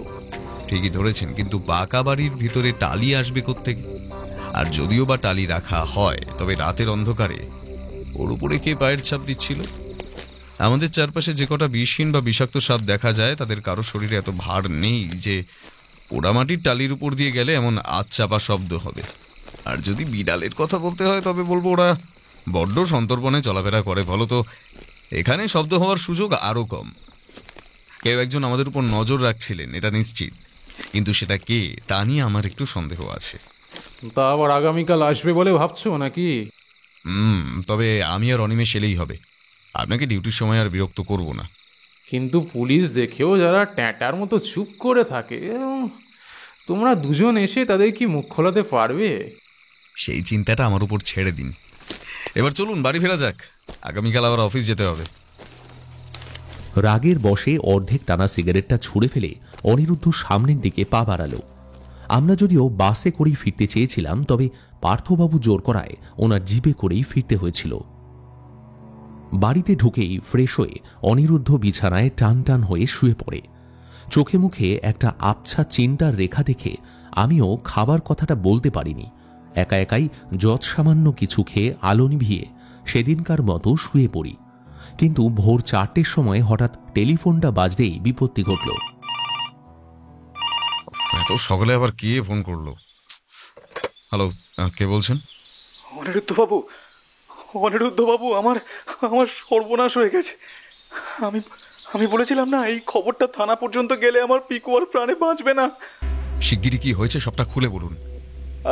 [SPEAKER 1] ঠিকই ধরেছেন, কিন্তু বাঁকা বাড়ির ভিতরে টালি আসবে কোত্থেকে? আর যদিও বা টালি রাখা হয়, তবে রাতের অন্ধকারে ওর উপরে কে পায়ের ছাপ দিচ্ছিল? আমাদের চারপাশে যে কটা বিষহীন বা বিষাক্ত সাপ দেখা যায় তাদের কারো শরীরে এত ভার নেই যে পোড়ামাটির টালির উপর দিয়ে গেলে এমন আচ্চাপা শব্দ হবে। আর যদি বিড়ালের কথা বলতে হয় তবে বলবো ওরা বড্ড সন্তর্পণে চলাফেরা করে, ফলত এখানে শব্দ হওয়ার সুযোগ আরও কম। কেউ একজন আমাদের উপর নজর রাখছিলেন, এটা নিশ্চিত, কিন্তু সেটা কে তা নিয়ে আমার একটু সন্দেহ আছে।
[SPEAKER 9] তা আবার আগামীকাল আসবে বলে ভাবছো নাকি?
[SPEAKER 1] তবে আমি আর অনিমেষ এলেই হবে। আপনাকে ডিউটির সময় আর বিরক্ত করব না।
[SPEAKER 9] কিন্তু পুলিশ দেখেও যারা ট্যাঁটার মতো চুপ করে থাকে, তোমরা দুজন এসে তাদের কি মুখ খোলাতে পারবে?
[SPEAKER 1] সেই চিন্তাটা আমার উপর ছেড়ে দিন। এবার চলুন বাড়ি ফেরা যাক, আগামীকাল আবার অফিস যেতে হবে।
[SPEAKER 2] রাগের বশে অর্ধেক টানা সিগারেটটা ছুঁড়ে ফেলে অনিরুদ্ধ সামনের দিকে পা বাড়ালো। আমরা যদিও বাসে করেই ফিরতে চেয়েছিলাম, তবে পার্থবাবু জোর করায় ওনার জিপে করেই ফিরতে হয়েছিল। বাড়িতে ঢুকেই ফ্রেশ হয়ে অনিরুদ্ধ বিছানায় টান টান হয়ে শুয়ে পড়ে। চোখে মুখে একটা আবছা চিন্তার রেখা দেখে আমিও খাবার কথাটা বলতে পারিনি। একা একাই যৎসামান্য কিছু খেয়ে আলো নিভিয়ে সেদিনকার মতো শুয়ে পড়ি। কিন্তু ভোর 4টের সময় হঠাৎ টেলিফোনটা বাজতেই বিপত্তি ঘটল।
[SPEAKER 1] এত সকালে আবার কে ফোন করলো? হ্যালো, কে বলছেন?
[SPEAKER 7] অনিরুদ্ধ বাবু, আমার সর্বনাশ হয়ে গেছে। আমি বলেছিলাম না, এই খবরটা থানা পর্যন্ত গেলে আমার পিকু আর প্রাণে বাঁচবে না।
[SPEAKER 1] শিগগিরই কি হয়েছে সবটা খুলে বলুন।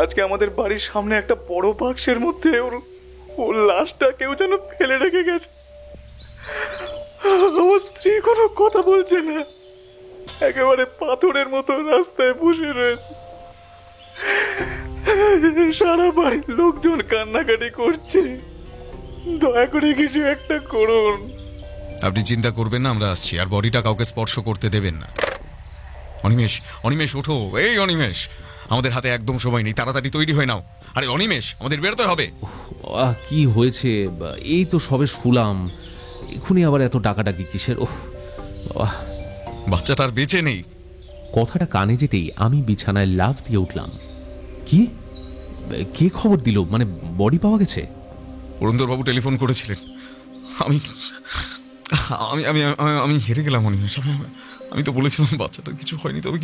[SPEAKER 7] আজকে আমাদের বাড়ির সামনে একটা বড় বাক্সের মধ্যে ওর লাশটা কেউ যেন ফেলে রেখে গেছে। আমার স্ত্রী কোনো কথা বলছে না, একেবারে পাথরের মতো রাস্তায় বসে রয়েছে। সারা বাড়ির লোকজন কান্নাকাটি করছে। দয়া করে কিছু একটা করুন।
[SPEAKER 1] আপনি চিন্তা করবেন না, আমরা আসছি। আর বডিটা কাউকে স্পর্শ করতে দেবেন না। অনিমেষ ওঠো। এই অনিমেষ, আমাদের হাতে একদম সময় নেই, তাড়াতাড়ি তৈরি হয়ে নাও। আরে অনিমেষ, আমাদের বেরোতে হবে।
[SPEAKER 2] কি হয়েছে? এই তো সবে শুলাম, এখনই আবার এত ডাকাডাকি কিসের?
[SPEAKER 1] বাচ্চাটা আর বেঁচে নেই।
[SPEAKER 2] কথাটা কানে যেতেই আমি বিছানায় লাফ দিয়ে উঠলাম। কি? কে খবর দিল? মানে বডি পাওয়া গেছে?
[SPEAKER 1] পুরন্দরবাবু টেলিফোন করেছিলেন। আমি আমি আমি আমি হেরে গেলাম অনিমেষ। আমি তো বলেছিলাম বাচ্চাটার কিছু হয়নি, তবে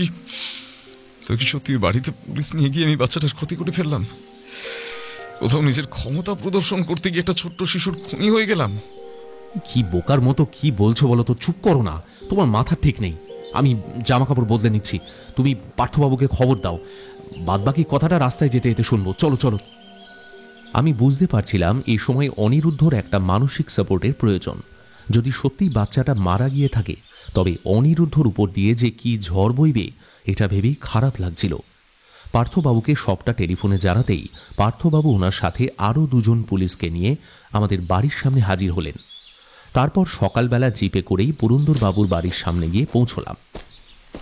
[SPEAKER 1] কি সত্যি বাড়িতে পুলিশ নিয়ে গিয়ে আমি বাচ্চাটার ক্ষতি করে ফেললাম? কোথাও নিজের ক্ষমতা প্রদর্শন করতে গিয়ে একটা ছোট্ট শিশুর খুনি হয়ে গেলাম।
[SPEAKER 2] কি বোকার মতো কি বলছো বলো তো? চুপ করো না, তোমার মাথা ঠিক নেই। আমি জামা কাপড় বদলে নিচ্ছি, তুমি পার্থবাবুকে খবর দাও। বাদবাকি কথাটা রাস্তায় যেতে যেতে শুনবো। চলো চলো। আমি বুঝতে পারছিলাম এই সময় অনিরুদ্ধর একটা মানসিক সাপোর্টের প্রয়োজন। যদি সত্যি বাচ্চাটা মারা গিয়ে থাকে, তবে অনিরুদ্ধর উপর দিয়ে যে কি ঝড় বইবে এটা ভেবেই খারাপ লাগছিল। পার্থবাবুকে সবটা টেলিফোনে জানাতেই পার্থবাবু ওনার সাথে আরও 2জন পুলিশকে নিয়ে আমাদের বাড়ির সামনে হাজির হলেন। তারপর সকালবেলা জিপে করেই পুরন্দরবাবুর বাড়ির সামনে গিয়ে পৌঁছলাম।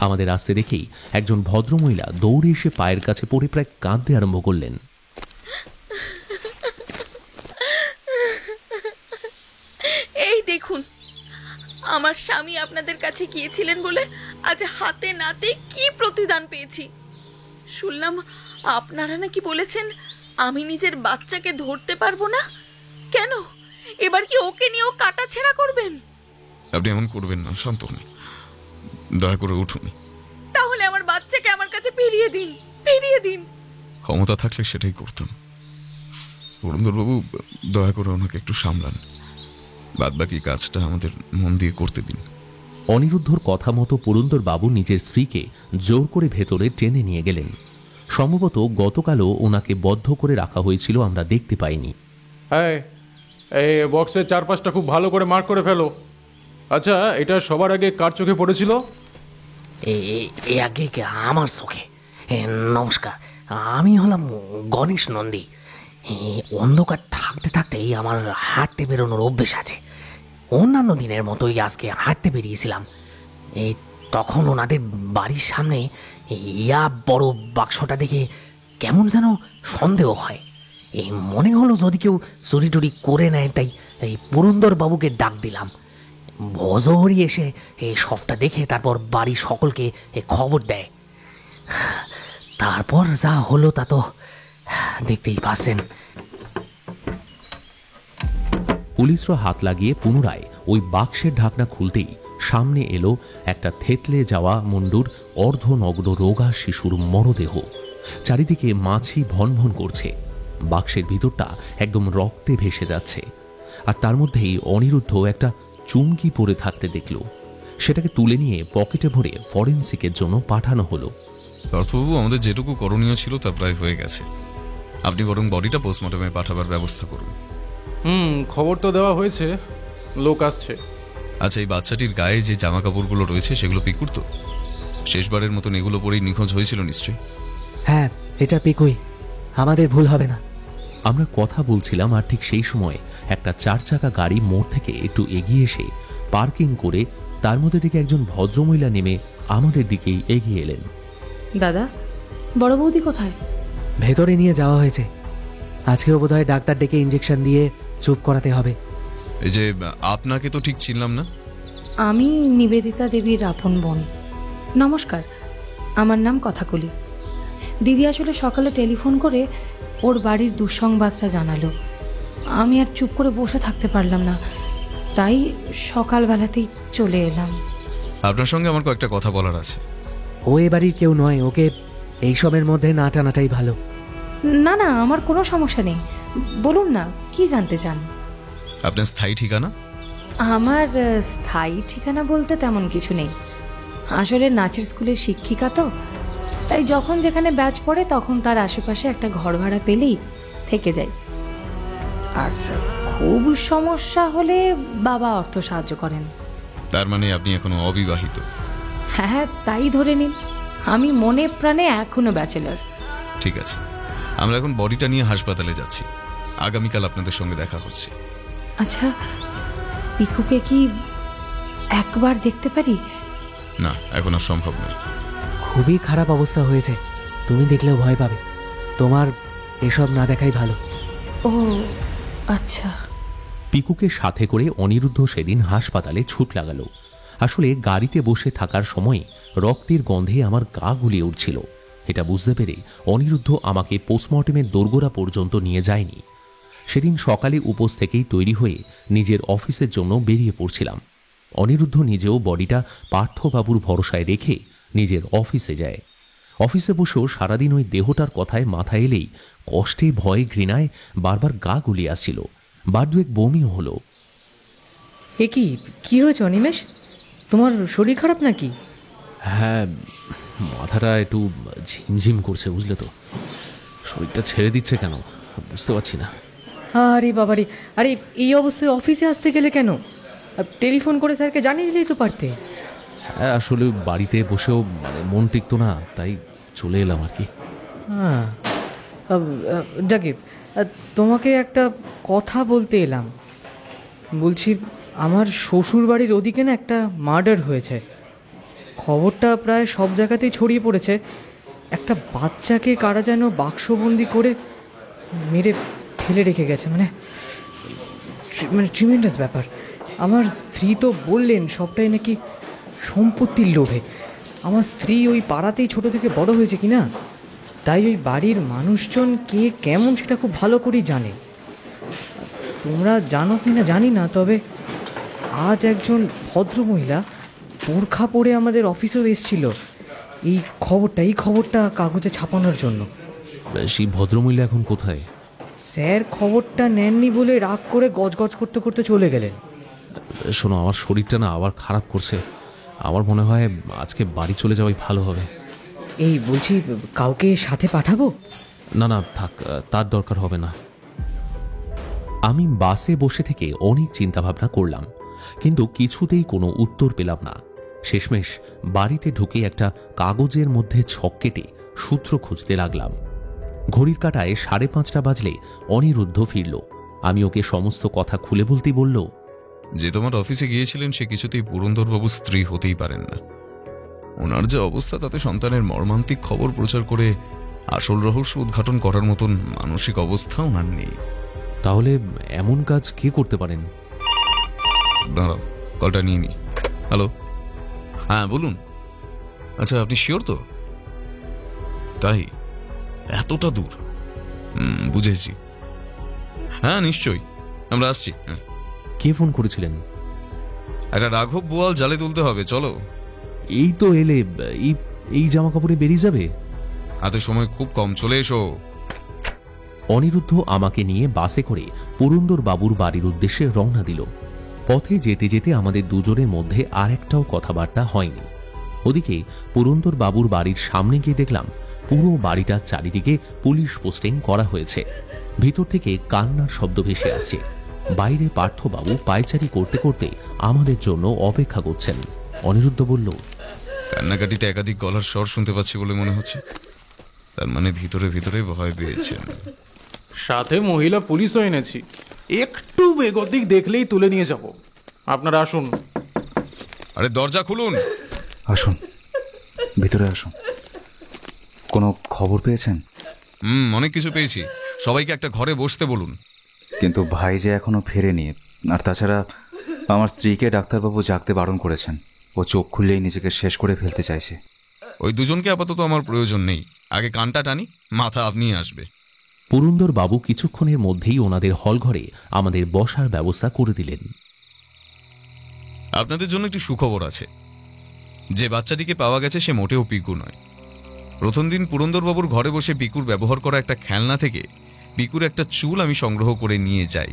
[SPEAKER 2] আমাদের আসতে দেখেই একজন ভদ্রমহিলা দৌড়ে এসে পায়ের কাছে পড়ে প্রায় কাঁদতে আরম্ভ করলেন।
[SPEAKER 10] এই দেখুন, আমার স্বামী আপনাদের কাছে গিয়েছিলেন বলে আজ হাতে নাতে কি প্রতিদান পেয়েছি। শুনলাম আপনারা নাকি বলেছেন আমি নিজের বাচ্চাকে ধরতে পারবো না। কেন, এবার কি ওকে নিয়েও কাটাছেঁড়া করবেন?
[SPEAKER 1] আপনি এমন করবেন না, শান্ত হন। দয়া করে উঠুন।
[SPEAKER 10] তাহলে আমার বাচ্চাকে আমার কাছে ফিরিয়ে দিন, ফিরিয়ে দিন।
[SPEAKER 1] ক্ষমতা থাকলে সেটাই করতাম। পুরন্দরবাবু, দয়া করে ওনাকে একটু সামলান, বাদ বাকি কাজটা আমাদের মন দিয়ে করতে দিন।
[SPEAKER 2] অনিরুদ্ধর কথা মতো পুরন্দরবাবু নিজের স্ত্রীকে জোর করে ভেতরে টেনে নিয়ে গেলেন। সম্ভবত গতকালও ওনাকে বদ্ধ করে রাখা হয়েছিল, আমরা দেখতে পাইনি।
[SPEAKER 9] হ্যাঁ, এই বক্সের চারপাশটা খুব ভালো করে মার্ক করে ফেলো। আচ্ছা, এটা সবার আগে কার চোখে পড়েছিল?
[SPEAKER 6] এ আগে আমার চোখে। নমস্কার, আমি হলাম গণেশ নন্দী। অন্ধকার থাকতে থাকতেই আমার হাঁটতে বেরোনোর অভ্যেস আছে। অন্যান্য দিনের মতোই আজকে হাঁটতে বেরিয়েছিলাম। এই তখন ওনাদের বাড়ির সামনে ইয়া বড় বাক্সটা দেখে কেমন যেন সন্দেহ হয়। এই মনে হলো যদি কেউ চুরি টুরি করে নেয়, তাই এই পুরন্দরবাবুকে ডাক দিলাম। ভজহরি এসে এই সবটা দেখে তারপর বাড়ির সকলকে খবর দেয়। তারপর যা হলো তা তো দেখতেই পাচ্ছেন।
[SPEAKER 2] পুলিশরা হাত লাগিয়ে পুনরায় ওই বাক্সের ঢাকনা খুলতেই সামনে এলো একটা থেতলে যাওয়া মুন্ডুর অর্ধনগ্ন রোগা শিশুর মরদেহ। চারিদিকে মাছি ভনভন করছে। বাক্সের ভিতরটা একদম রক্তে ভেসে যাচ্ছে, আর তার মধ্যেই অনিরুদ্ধ একটা চুমকি পরে থাকতে দেখল। সেটাকে তুলে নিয়ে পকেটে ভরে ফরেন্সিকের জন্য পাঠানো হলো।
[SPEAKER 1] পার্থবাবু, আমাদের যেটুকু করণীয় ছিল তা প্রায় হয়ে গেছে। আপনি বরং বডিটা পোস্টমর্টমে পাঠাবার ব্যবস্থা করুন।
[SPEAKER 9] খবর তো দেওয়া হয়েছে, লোক আসছে।
[SPEAKER 1] আচ্ছা, এই বাচ্চাটির গায়ে যে জামা কাপড়গুলো রয়েছে সেগুলো পিকুর তো? শেষবারের মতন এগুলো পরেই নিখোঁজ হয়েছিল নিশ্চয়ই?
[SPEAKER 6] হ্যাঁ, এটা পিকুই, আমাদের ভুল হবে না।
[SPEAKER 2] আমরা কথা বলছিলাম, আর ঠিক সেই সময় একটা 4 চাকা গাড়ি মোড় থেকে একটু এগিয়ে এসে পার্কিং করে তার মধ্যে থেকে একজন ভদ্রমহিলা নেমে আমাদের দিকেই এগিয়ে এলেন।
[SPEAKER 4] দাদা, বড় বৌদি কোথায়?
[SPEAKER 6] ভেতরে নিয়ে যাওয়া হয়েছে। আজকেও বোধহয় ডাক্তার ডেকে ইঞ্জেকশন দিয়ে চুপ করাতে হবে।
[SPEAKER 1] এই যে, আপনাকে তো ঠিক চিনলাম না।
[SPEAKER 4] আমি নিবেদিতা দেবীর আপন বোন। নমস্কার, আমার নাম কথাকলি। দিদি আসলে সকালে টেলিফোন করে ওর বাড়ির দুঃসংবাদটা জানালো। আমি আর চুপ করে বসে থাকতে পারলাম না, তাই সকালবেলাতেই চলে এলাম।
[SPEAKER 1] আপনার সঙ্গে আমার কয়েকটা কথা বলার আছে।
[SPEAKER 6] ও এ বাড়ির কেউ নয়, ওকে এইসবের মধ্যে না টানাটাই ভালো।
[SPEAKER 4] না না, আমার কোনো সমস্যা নেই, বলুন না কি জানতে চান।
[SPEAKER 1] আপনার স্থায়ী ঠিকানা?
[SPEAKER 4] আমার স্থায়ী ঠিকানা বলতে তেমন কিছু নেই। আসলে নাচের স্কুলের শিক্ষিকা তো, তাই যখন যেখানে ব্যাচ পড়ে তখন তার আশেপাশে একটা ঘর ভাড়া পেলেই থেকে যাই। আর খুব সমস্যা হলে বাবা অর্থ সাহায্য করেন।
[SPEAKER 1] তার মানে আপনি এখনো অবিবাহিত?
[SPEAKER 4] হ্যাঁ হ্যাঁ, তাই ধরে নিন। আমি মনে প্রাণে এখনো ব্যাচেলর।
[SPEAKER 1] ঠিক আছে, আমরা এখন বডিটা নিয়ে হাসপাতালে যাচ্ছি। আগামীকাল আপনাদের সঙ্গে দেখা হচ্ছে।
[SPEAKER 4] আচ্ছা, পিকুকে কি একবার দেখতে পারি?
[SPEAKER 1] না, এখন আর সম্ভব নয়।
[SPEAKER 6] খুবই খারাপ অবস্থা হয়েছে, তুমি দেখলেও ভয় পাবে। তোমার এসব না দেখাই ভালো।
[SPEAKER 4] ও আচ্ছা।
[SPEAKER 2] পিকুকে সাথে করে অনিরুদ্ধ সেদিন হাসপাতালে ছুট লাগালো। আসলে গাড়িতে বসে থাকার সময় রক্তের গন্ধে আমার গা গুলিয়ে উঠছিল। এটা বুঝতে পেরে অনিরুদ্ধ আমাকে পোস্টমর্টমের দোরগোড়া পর্যন্ত নিয়ে যায়নি। সেদিন সকালে উপোস থেকেই তৈরি হয়ে নিজের অফিসের জন্য বেরিয়ে পড়ছিলাম। অনিরুদ্ধ নিজেও বডিটা পার্থবাবুর ভরসায় রেখে নিজের অফিসে যায়। অফিসে বসেও সারাদিন ওই দেহটার কথায় মাথা এলেই কষ্টে ভয়ে ঘৃণায় বারবার গা গুলিয়ে আসছিল। বার দুয়েক বমিও হলো।
[SPEAKER 11] এ কি হয়েছে অনিমেষ? তোমার শরীর খারাপ নাকি?
[SPEAKER 2] হ্যাঁ, মাথাটা একটু ঝিমঝিম করছে, বুঝলে তো। শরীরটা ছেড়ে দিচ্ছে কেন বুঝতে পারছি না।
[SPEAKER 11] আরে বাবারে, আরে এই অবস্থায় অফিসে আসতে গেলে কেন? টেলিফোন করে স্যারকে জানিয়ে দিলেই তো পারতে।
[SPEAKER 2] হ্যাঁ, আসলে বাড়িতে বসেও মন টিকতো না, তাই চলে এলাম আর কি।
[SPEAKER 11] হ্যাঁ, জাকিব, তোমাকে একটা কথা বলতে এলাম। বলছি, আমার শ্বশুর বাড়ির ওদিকে না একটা মার্ডার হয়েছে। খবরটা প্রায় সব জায়গাতেই ছড়িয়ে পড়েছে। একটা বাচ্চাকে কারা যেন বাক্সবন্দি করে মেরে ফেলে রেখে গেছে। মানে ট্রিমেন্ডাস ব্যাপার। আমার স্ত্রী তো বললেন সবটাই নাকি সম্পত্তির লোভে। আমার স্ত্রী ওই পাড়াতেই ছোট থেকে বড় হয়েছে কিনা, তাই ওই বাড়ির মানুষজন কে কেমন সেটা খুব ভালো করেই জানে। তোমরা জানো কি না জানি না, তবে আজ একজন ভদ্রমহিলা বোরখা পরে আমাদের অফিসেও এসেছিল এই খবরটা কাগজে ছাপানোর জন্য।
[SPEAKER 2] সেই ভদ্রমহিলা এখন কোথায়?
[SPEAKER 11] স্যার খবরটা নেননি বলে রাগ করে গজগজ করতে করতে চলে গেলেন।
[SPEAKER 2] শোনো, আমার শরীরটা না আবার খারাপ করছে। আমার মনে হয় আজকে বাড়ি চলে যাওয়াই ভালো হবে।
[SPEAKER 11] এই বলছি, কাউকে সাথে পাঠাবো?
[SPEAKER 2] না না, থাক, তার দরকার হবে না। আমি বাসে বসে থেকে অনেক চিন্তাভাবনা করলাম, কিন্তু কিছুতেই কোনো উত্তর পেলাম না। শেষমেশ বাড়িতে ঢুকে একটা কাগজের মধ্যে ছক কেটে সূত্র খুঁজতে লাগলাম। ঘড়ির কাঁটায় 5:30 বাজলে অনিরুদ্ধ ফিরল। আমি ওকে সমস্ত কথা খুলে বলতেই বলল,
[SPEAKER 1] যে তোমার অফিসে গিয়েছিলেন সে কিছুতেই পুরন্দরবাবুর স্ত্রী হতেই পারেন না। ওনার যে অবস্থা তাতে সন্তানের মর্মান্তিক খবর প্রচার করে আসল রহস্য উদ্ঘাটন করার মতন মানসিক অবস্থা ওনার নেই।
[SPEAKER 2] তাহলে এমন কাজ কে করতে পারেন?
[SPEAKER 1] দাঁড়াও, কলটা নিয়ে নি। হ্যালো, হ্যাঁ বলুন। আচ্ছা, আপনি শিওর তো? তাই, এতটা দূর? বুঝেছি। হ্যাঁ নিশ্চয়ই, আমরা আসছি।
[SPEAKER 2] কে ফোন করেছিলেন?
[SPEAKER 1] একটা রাঘব বোয়াল জালে তুলতে হবে, চলো।
[SPEAKER 2] এই তো এলে, এই জামা কাপড়ে বেরিয়ে যাবে?
[SPEAKER 1] হাতে সময় খুব কম, চলে এসো।
[SPEAKER 2] অনিরুদ্ধ আমাকে নিয়ে বাসে করে পুরন্দর বাবুর বাড়ির উদ্দেশ্যে রওনা দিল। পথে যেতে যেতে আমাদের দুজনের মধ্যে আর একটাও কথাবার্তা হয়নি। ওদিকে পুরন্দর বাবুর বাড়ির সামনে গিয়ে দেখলাম পুরো বাড়িটার চারিদিকে পুলিশ পোস্টিং করা হয়েছে। ভিতর থেকে কান্নার শব্দ ভেসে আসছে। বাইরে পার্থবাবু পায়চারি করতে করতে আমাদের জন্য অপেক্ষা করছেন। অনিরুদ্ধ বলল,
[SPEAKER 1] কান্নাকাটিতে একাধিক গলার স্বর শুনতে পাচ্ছি বলে মনে হচ্ছে। তার মানে ভিতরে ভিতরে ভয় পেয়েছেন।
[SPEAKER 9] সাথে মহিলা পুলিশও এনেছি, একটু বেগতিক দেখলেই তুলে নিয়ে যাব। আপনারা আসুন।
[SPEAKER 1] আরে দরজা খুলুন।
[SPEAKER 7] আসুন, ভিতরে আসুন। কোনো খবর পেয়েছেন?
[SPEAKER 1] অনেক কিছু পেয়েছি। সবাইকে একটা ঘরে বসতে বলুন।
[SPEAKER 7] কিন্তু ভাই যে এখনো ফেরেনি, আর তাছাড়া আমার স্ত্রীকে ডাক্তারবাবু জাগতে বারণ করেছেন। ও চোখ খুললেই নিজেকে শেষ করে ফেলতে চাইছে।
[SPEAKER 1] ওই দুজনকে আপাতত আমার প্রয়োজন নেই। আগে কানটা টানি, মাথা আপনিই আসবে।
[SPEAKER 2] পুরন্দর বাবু কিছুক্ষণের মধ্যেই ওনাদের হল ঘরে আমাদের বসার ব্যবস্থা করে দিলেন।
[SPEAKER 1] আপনাদের জন্য একটি সুখবর আছে। যে বাচ্চাটিকে পাওয়া গেছে সে মোটেও পিকু নয়। প্রথম দিন পুরন্দরবাবুর ঘরে বসে পিকুর ব্যবহার করা একটা খেলনা থেকে পিকুর একটা চুল আমি সংগ্রহ করে নিয়ে যাই।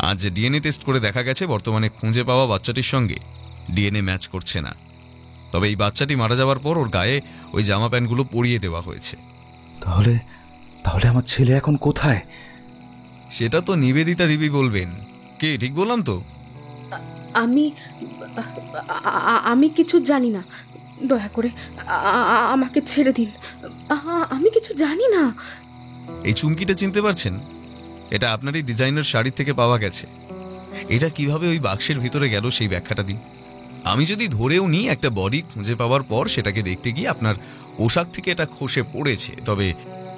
[SPEAKER 1] আজ ডিএনএ টেস্ট করে দেখা গেছে বর্তমানে খুঁজে পাওয়া বাচ্চাটির সঙ্গে ডিএনএ ম্যাচ করছে না। তবে এই বাচ্চাটি মারা যাওয়ার পর ওর গায়ে ওই জামা প্যান্টগুলো পরিয়ে দেওয়া হয়েছে।
[SPEAKER 7] তাহলে তাহলে আমার ছেলে এখন কোথায়?
[SPEAKER 1] সেটা তো নিবেদিতা দেবী বলবেন। কে, ঠিক বললাম তো?
[SPEAKER 5] আমি কিছু জানি না, দয়া করে আমাকে ছেড়ে দিন। আমি কিছু জানি না।
[SPEAKER 1] এই চুমকিটা চিনতে পারছেন? এটা আপনারই ডিজাইনার শাড়ি থেকে পাওয়া গেছে। এটা কিভাবে ওই বাক্সের ভিতরে গেল সেই ব্যাখ্যাটা দিন। আমি যদি ধরেও নিই একটা বডি খুঁজে পাওয়ার পর সেটাকে দেখতে গিয়ে আপনার পোশাক থেকে এটা খসে পড়েছে, তবে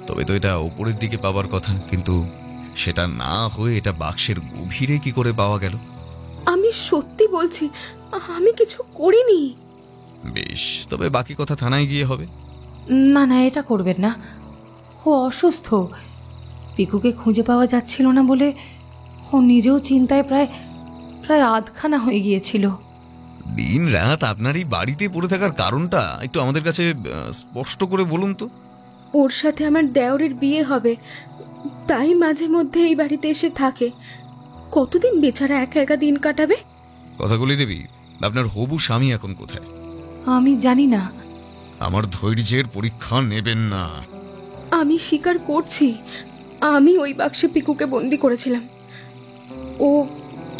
[SPEAKER 1] তবে তো এটা ওপরের দিকে পাওয়ার কথা, কিন্তু সেটা না হয়ে এটা বাক্সের গভীরে কি করে পাওয়া গেল?
[SPEAKER 5] আমি সত্যি বলছি, আমি কিছু করিনি।
[SPEAKER 1] বেশ, তবে বাকি কথা থানায় গিয়ে হবে।
[SPEAKER 4] না না, এটা করবেন না। ও অসুস্থ। পিকুকে খুঁজে পাওয়া যাচ্ছিল না বলে ও নিজেও চিন্তায় প্রায় প্রায় আধখানা হয়ে গিয়েছিল।
[SPEAKER 1] দিন রাত আপনার এই বাড়িতে পড়ে থাকার কারণটা একটু আমাদের কাছে স্পষ্ট করে বলুন তো।
[SPEAKER 5] ওর সাথে আমার দেওরের বিয়ে হবে, তাই মাঝে মধ্যে এই বাড়িতে এসে থাকে। কতদিন বেচারা একা একা দিন কাটাবে?
[SPEAKER 1] কথাগুলি দেবী, আপনার হবু স্বামী এখন কোথায়?
[SPEAKER 4] আমি জানি না।
[SPEAKER 1] আমার ধৈর্যের পরীক্ষা নেবেন না।
[SPEAKER 5] আমি স্বীকার করছি, আমি ওই বাক্সে পিকুকে বন্দি করেছিলাম। ও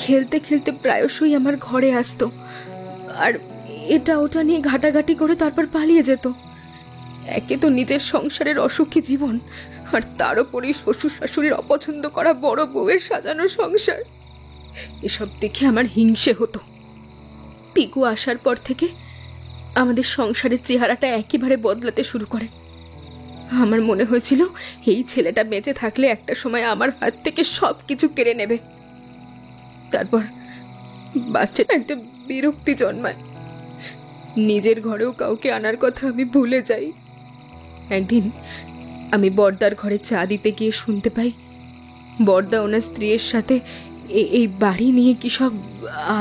[SPEAKER 5] খেলতে খেলতে প্রায়শই আমার ঘরে আসতো, আর এটা ওটা নিয়ে ঘাটাঘাটি করে তারপর পালিয়ে যেত। একে তো নিজের সংসারের অসুখী জীবন, আর তার উপরই শ্বশুর শাশুড়ির অপছন্দ করা বড় বউয়ের সাজানো সংসার। এসব দেখে আমার হিংসে হতো। পিকু আসার পর থেকে আমাদের সংসারের চেহারাটা একেবারে বদলাতে শুরু করে। আমার মনে হয়েছিল এই ছেলেটা বেঁচে থাকলে একটা সময় আমার হাত থেকে সব কিছু কেড়ে নেবে। তারপর বাচ্চাটা একটা বিরক্তি জন্মায়। নিজের ঘরেও কাউকে আনার কথা আমি ভুলে যাই। একদিন আমি বড়দার ঘরে চা দিতে গিয়ে শুনতে পাই বড়দা ওনার স্ত্রীর সাথে এই বাড়ি নিয়ে কি সব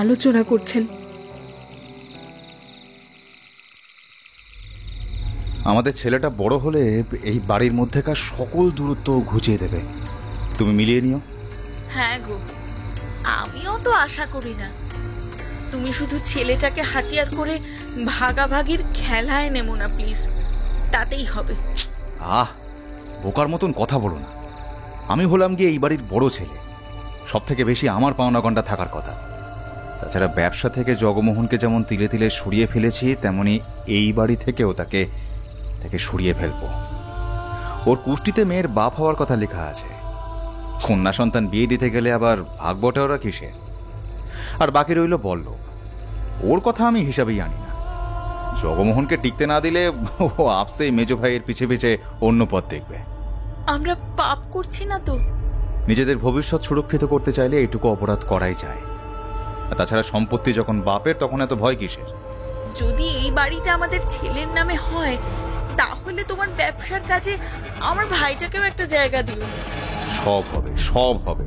[SPEAKER 5] আলোচনা করছেন।
[SPEAKER 7] আমাদের ছেলেটা বড় হলে এই বাড়ির মধ্যেকার সকল দূরত্ব ঘুচিয়ে দেবে। তুমি মিলিয়ে নিও।
[SPEAKER 10] হ্যাঁ গো, আমিও তো আশা করি না। তুমি শুধু ছেলেটাকে হাতিয়ার করে ভাগাভাগির খেলায় নেমো না প্লিজ, তাতেই হবে।
[SPEAKER 7] বোকার মতন কথা বলো না। আমি হলাম গিয়ে এই বাড়ির বড় ছেলে, সব থেকে বেশি আমার পাওনা গন্ডা থাকার কথা। তাছাড়া ব্যবসা থেকে জগমোহনকে যেমন তিলে তিলে সরিয়ে ফেলেছি, তেমনি এই বাড়ি থেকেও তাকে সরিয়ে ফেলবো। ওর কুষ্টিতে মেয়ের বাপ হওয়ার কথা লেখা আছে। কন্যা সন্তান বিয়ে দিতে গেলে আবার ভাগ বটে ওরা কিসে? আর বাকি রইল বল্লভ, ওর কথা আমি হিসাবেই আনি না। জগমোহনকে টিকতে না দিলে ও আপসে মেজো ভাইয়ের পিছে পিছে অন্য পথ দেখবে।
[SPEAKER 10] আমরা পাপ করছি না তো?
[SPEAKER 7] নিজেদের ভবিষ্যৎ সুরক্ষিত করতে চাইলে এইটুকু অপরাধ করাই যায়। আর তাছাড়া সম্পত্তি যখন বাপের, তখন এত ভয় কিসের?
[SPEAKER 10] যদি এই বাড়িটা আমাদের ছেলের নামে হয়, তাহলে তোমার ব্যবসার কাজে আমার ভাইটাকেও একটা জায়গা দিও।
[SPEAKER 7] সব হবে, সব হবে।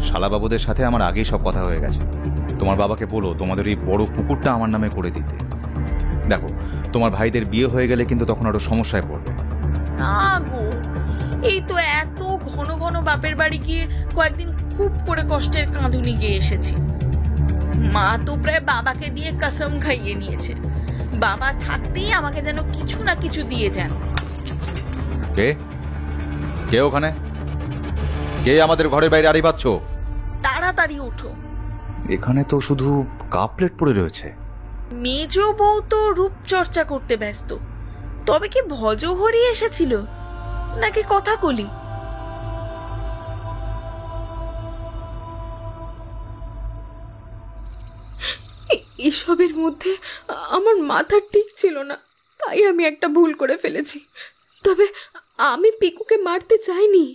[SPEAKER 7] শালাবাবুদের সাথে আমার আগেই সব কথা হয়ে গেছে। তোমার বাবাকে বলো তোমাদের এই বড় পুকুরটা আমার নামে করে দিতে। দেখো, তোমার ভাইদের বিয়ে হয়ে গেলে কিন্তু তখন আরো সমস্যায় পড়বে।
[SPEAKER 10] না গো, এই তো এত ঘন ঘন বাপের বাড়ি গিয়ে কয়েকদিন খুব করে কষ্টের কাঁদুনি গিয়ে এসেছি। মা তো প্রায় বাবাকে দিয়ে কসম খাইয়ে নিয়েছে, বাবা থাকতেই আমাকে যেন কিছু না কিছু দিয়ে যান।
[SPEAKER 7] কে কে ওখানে? কে আমাদের ঘরের বাইরে আড়ি পাচ্ছ?
[SPEAKER 10] তাড়াতাড়ি ওঠো।
[SPEAKER 7] এখানে তো শুধু কাপ প্লেট পড়ে রয়েছে।
[SPEAKER 10] মেজ বউ তো রূপচর্চা করতে ব্যস্ত। তবে কি ভজহরি এসেছিল নাকি কথা কলি?
[SPEAKER 5] এসবের মধ্যে আমার মাথা ঠিক ছিল না, তাই আমি একটা ভুল করে ফেলেছি। তবে আমি পিকুকে মারতে চাইনি,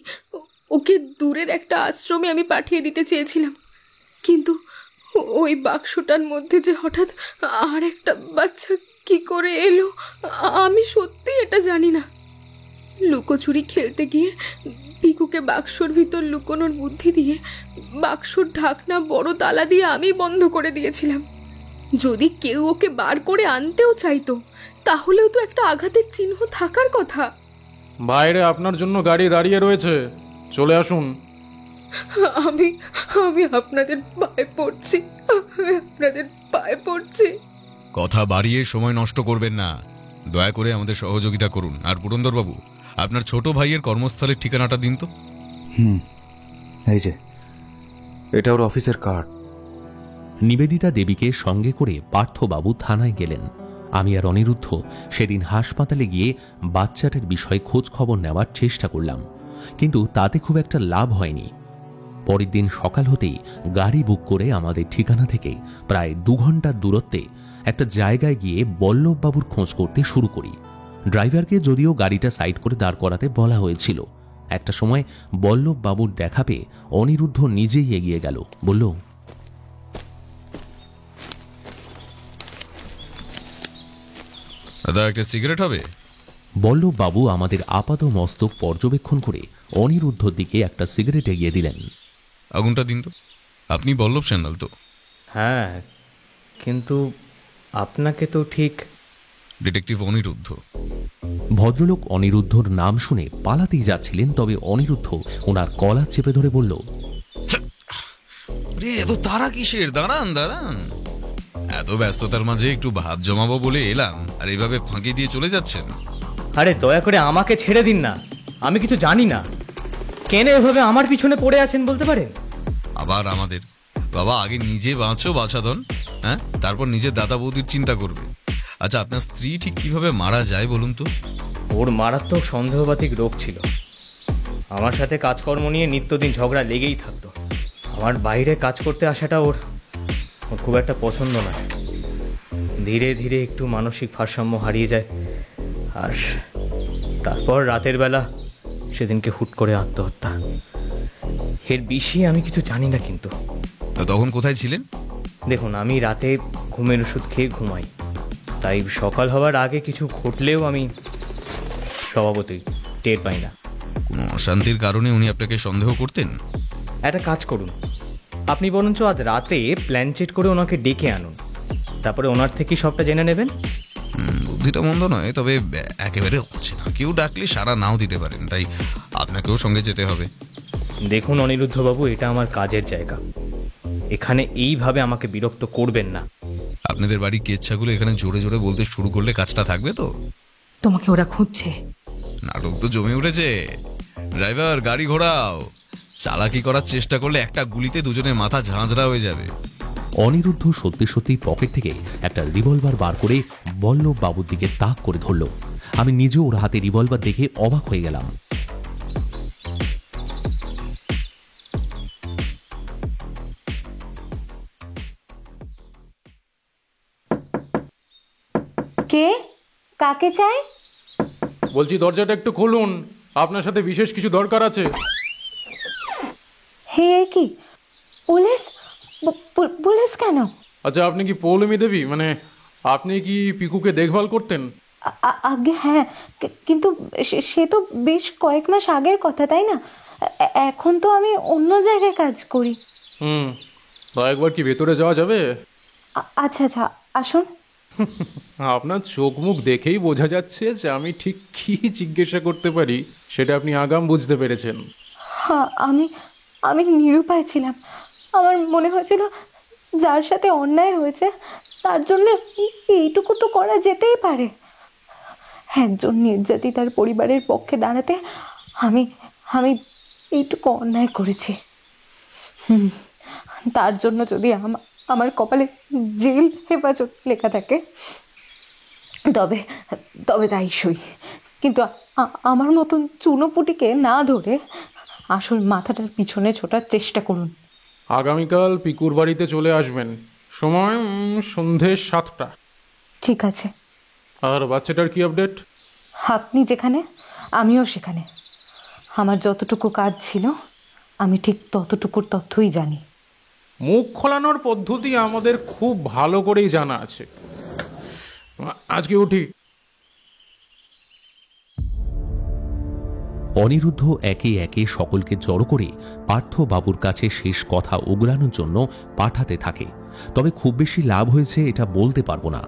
[SPEAKER 5] ওকে দূরের একটা আশ্রমে আমি পাঠিয়ে দিতে চেয়েছিলাম। কিন্তু ওই বাক্সটার মধ্যে যে হঠাৎ আর একটা বাচ্চা কি করে এলো, আমি সত্যি এটা জানি না। লুকোচুরি খেলতে গিয়ে পিকুকে বাক্সর ভিতর লুকোনোর বুদ্ধি দিয়ে বাক্সর ঢাকনা বড় তালা দিয়ে আমি বন্ধ করে দিয়েছিলাম। যদি কেউ ওকে বার করে আনতেও চাইতো, তাহলেও তো একটা আঘাতের চিহ্ন থাকার কথা।
[SPEAKER 9] বাইরে আপনার জন্য গাড়ি দাঁড়িয়ে রয়েছে, চলে আসুন।
[SPEAKER 5] আমি আমি আপনাদের পায়ে পড়ছি, আপনাদের পায়ে পড়ছি।
[SPEAKER 1] কথা বাড়িয়ে সময় নষ্ট করবেন না, দয়া করে আমাদের সহযোগিতা করুন। আর পুরন্দরবাবু, আপনার ছোট ভাইয়ের কর্মস্থলের ঠিকানাটা দিন তো।
[SPEAKER 7] এই যে, এটা ওর অফিসের কার্ড।
[SPEAKER 2] নিবেদিতা দেবীকে সঙ্গে করে পার্থবাবু থানায় গেলেন। আমি আর অনিরুদ্ধ সেদিন হাসপাতালে গিয়ে বাচ্চাটার বিষয়ে খোঁজ খবর নেওয়ার চেষ্টা করলাম, কিন্তু তাতে খুব একটা লাভ হয়নি। পরের দিন সকাল হতেই গাড়ি বুক করে আমাদের ঠিকানা থেকে প্রায় 2 ঘন্টার দূরত্বে একটা জায়গায় গিয়ে বল্লভবাবুর খোঁজ করতে শুরু করি। ড্রাইভারকে যদিও গাড়িটা সাইড করে দাঁড় করাতে বলা হয়েছিল। একটা সময় বল্লভবাবুর দেখা পেয়ে অনিরুদ্ধ নিজেই এগিয়ে গেল, বলল,
[SPEAKER 1] দাদা, একটা সিগারেট হবে?
[SPEAKER 2] বল্লভবাবু আমাদের আপাত মস্তক পর্যবেক্ষণ করে অনিরুদ্ধর দিকে একটা সিগারেট এগিয়ে দিলেন।
[SPEAKER 1] আগুনটা দিন তো। আপনি বল্লভ সান্যাল তো?
[SPEAKER 3] হ্যাঁ, কিন্তু আপনাকে তো ঠিক।
[SPEAKER 1] ডিটেকটিভ অনিরুদ্ধ।
[SPEAKER 2] ভদ্রলোক অনিরুদ্ধর নাম শুনে পালাতেই যাচ্ছিলেন, তবে অনিরুদ্ধ ওনার কলা চেপে ধরে বলল,
[SPEAKER 1] এত তারা কিসের? দাঁড়ান দাঁড়ান, এত ব্যস্ততার মাঝে একটু ভাব জমাবো বলে এলাম, আর এইভাবে ফাঁকি দিয়ে চলে যাচ্ছেন।
[SPEAKER 3] আরে দয়া করে আমাকে ছেড়ে দিন না, আমি কিছু জানি না। কেন এভাবে আমার পিছনে পড়ে আছেন বলতে পারেন?
[SPEAKER 1] আবার আমাদের বাবা, আগে নিজে বাঁচো বাছাধন, হ্যাঁ, তারপর নিজের দাদা বৌদির চিন্তা করবে। আচ্ছা, আপনার স্ত্রী ঠিক কিভাবে মারা যায় বলুন তো?
[SPEAKER 3] ওর মারাত্মক সন্দেহবাতিক রোগ ছিল। আমার সাথে কাজকর্ম নিয়ে নিত্যদিন ঝগড়া লেগেই থাকতো। আমার বাইরে কাজ করতে আসাটা ওর খুব একটা পছন্দ নয়। ধীরে ধীরে একটু মানসিক ভারসাম্য হারিয়ে যায়, আর তারপর রাতের বেলা সেদিনকে হুট করে আত্মহত্যা। এর বেশি আমি কিছু জানি না। কিন্তু
[SPEAKER 1] তখন কোথায় ছিলেন?
[SPEAKER 3] দেখুন, আমি রাতে ঘুমের ওষুধ খেয়ে ঘুমাই, তাই সকাল হওয়ার আগে কিছু ঘটলেও আমি স্বভাবতই টের পাই না।
[SPEAKER 1] কোনো অশান্তির কারণে উনি আপনাকে সন্দেহ করতেন?
[SPEAKER 3] একটা কাজ করুন, আপনি বরঞ্চ আজ রাতে প্ল্যান চেট করে ওনাকে ডেকে আনুন, তারপরে ওনার থেকে সবটা জেনে নেবেন।
[SPEAKER 1] বুদ্ধি বুদ্ধিটা মন্দ নয়, তবে একেবারে হচ্ছে না। কেউ ডাকলে সাড়া নাও দিতে পারেন, তাই আপনাকেও সঙ্গে যেতে হবে।
[SPEAKER 3] দেখুন অনিরুদ্ধবাবু, এটা আমার কাজের জায়গা, এখানে এইভাবে আমাকে বিরক্ত করবেন না।
[SPEAKER 1] আপনাদের বাড়ির কেচ্ছাগুলো এখানে জোরে জোরে বলতে শুরু করলে কাজটা থাকবে তো?
[SPEAKER 4] তোমাকে ওরা খুঁজছে।
[SPEAKER 1] নাটক তো জমে উঠেছে। ড্রাইভার, গাড়ি ঘোরাও। চালাকি করার চেষ্টা করলে একটা গুলিতে দুজনের মাথা ঝাঁঝরা হয়ে যাবে।
[SPEAKER 2] অনিরুদ্ধ সত্যি সত্যি পকেট থেকে একটা রিভলভার বার করে বল্লভ বাবুর দিকে তাক করে ধরল। আমি নিজেও ওর হাতে রিভলভার দেখে অবাক হয়ে গেলাম।
[SPEAKER 12] কে? কাকে চাই?
[SPEAKER 9] বলছি দরজাটা একটু খুলুন, আপনার সাথে বিশেষ কিছু দরকার আছে।
[SPEAKER 12] হে কি? পুলিশ? পুলিশ কেন?
[SPEAKER 9] আচ্ছা, আপনি কি পৌলমী দেবী, মানে আপনি কি পিকুকে দেখভাল করতেন?
[SPEAKER 12] আগে হ্যাঁ, কিন্তু সে তো বেশ কয়েক মাস আগের কথা, তাই না? এখন তো আমি অন্য জায়গায় কাজ করি।
[SPEAKER 9] একবার কি ভেতরে যাওয়া যাবে?
[SPEAKER 12] আচ্ছা আচ্ছা, আসুন।
[SPEAKER 9] আপনার চোখ মুখ দেখেই বোঝা যাচ্ছে যে আমি ঠিক কি জিজ্ঞাসা করতে পারি সেটা আপনি আগাম বুঝতে পেরেছেন।
[SPEAKER 12] হ্যাঁ, আমি নিরুপায় ছিলাম। আমার মনে হয়েছিল যার সাথে অন্যায় হয়েছে তার জন্য এইটুকু তো করা যেতেই পারে। একজন নির্যাতিতার পরিবারের পক্ষে দাঁড়াতে আমি এইটুকু অন্যায় করেছি। তার জন্য যদি আমার কপালে জেল হেফাজত লেখা থাকে তবে তাই সই। কিন্তু আমার মতন চুনোপুটিকে না ধরে আসল মাথাটার পিছনে ছোটার চেষ্টা করুন।
[SPEAKER 9] আগামীকাল পিকুর বাড়িতে চলে আসবেন, সময় সন্ধে 7টা।
[SPEAKER 12] ঠিক আছে।
[SPEAKER 9] আর বাচ্চাটার কি আপডেট?
[SPEAKER 12] আপনি যেখানে আমিও সেখানে। আমার যতটুকু কাজ ছিল আমি ঠিক ততটুকুর তথ্যই জানি।
[SPEAKER 9] মুখ খোলানোর পদ্ধতি আমাদের খুব ভালো করেই জানা আছে। আজকে উঠি।
[SPEAKER 2] অনিরুদ্ধ একে একে সকলকে জড়ো করে পার্থ বাবুর কাছে শেষ কথা উগরানোর জন্য পাঠাতে থাকে। তবে খুব বেশি লাভ হয়েছে এটা বলতে পারবো না।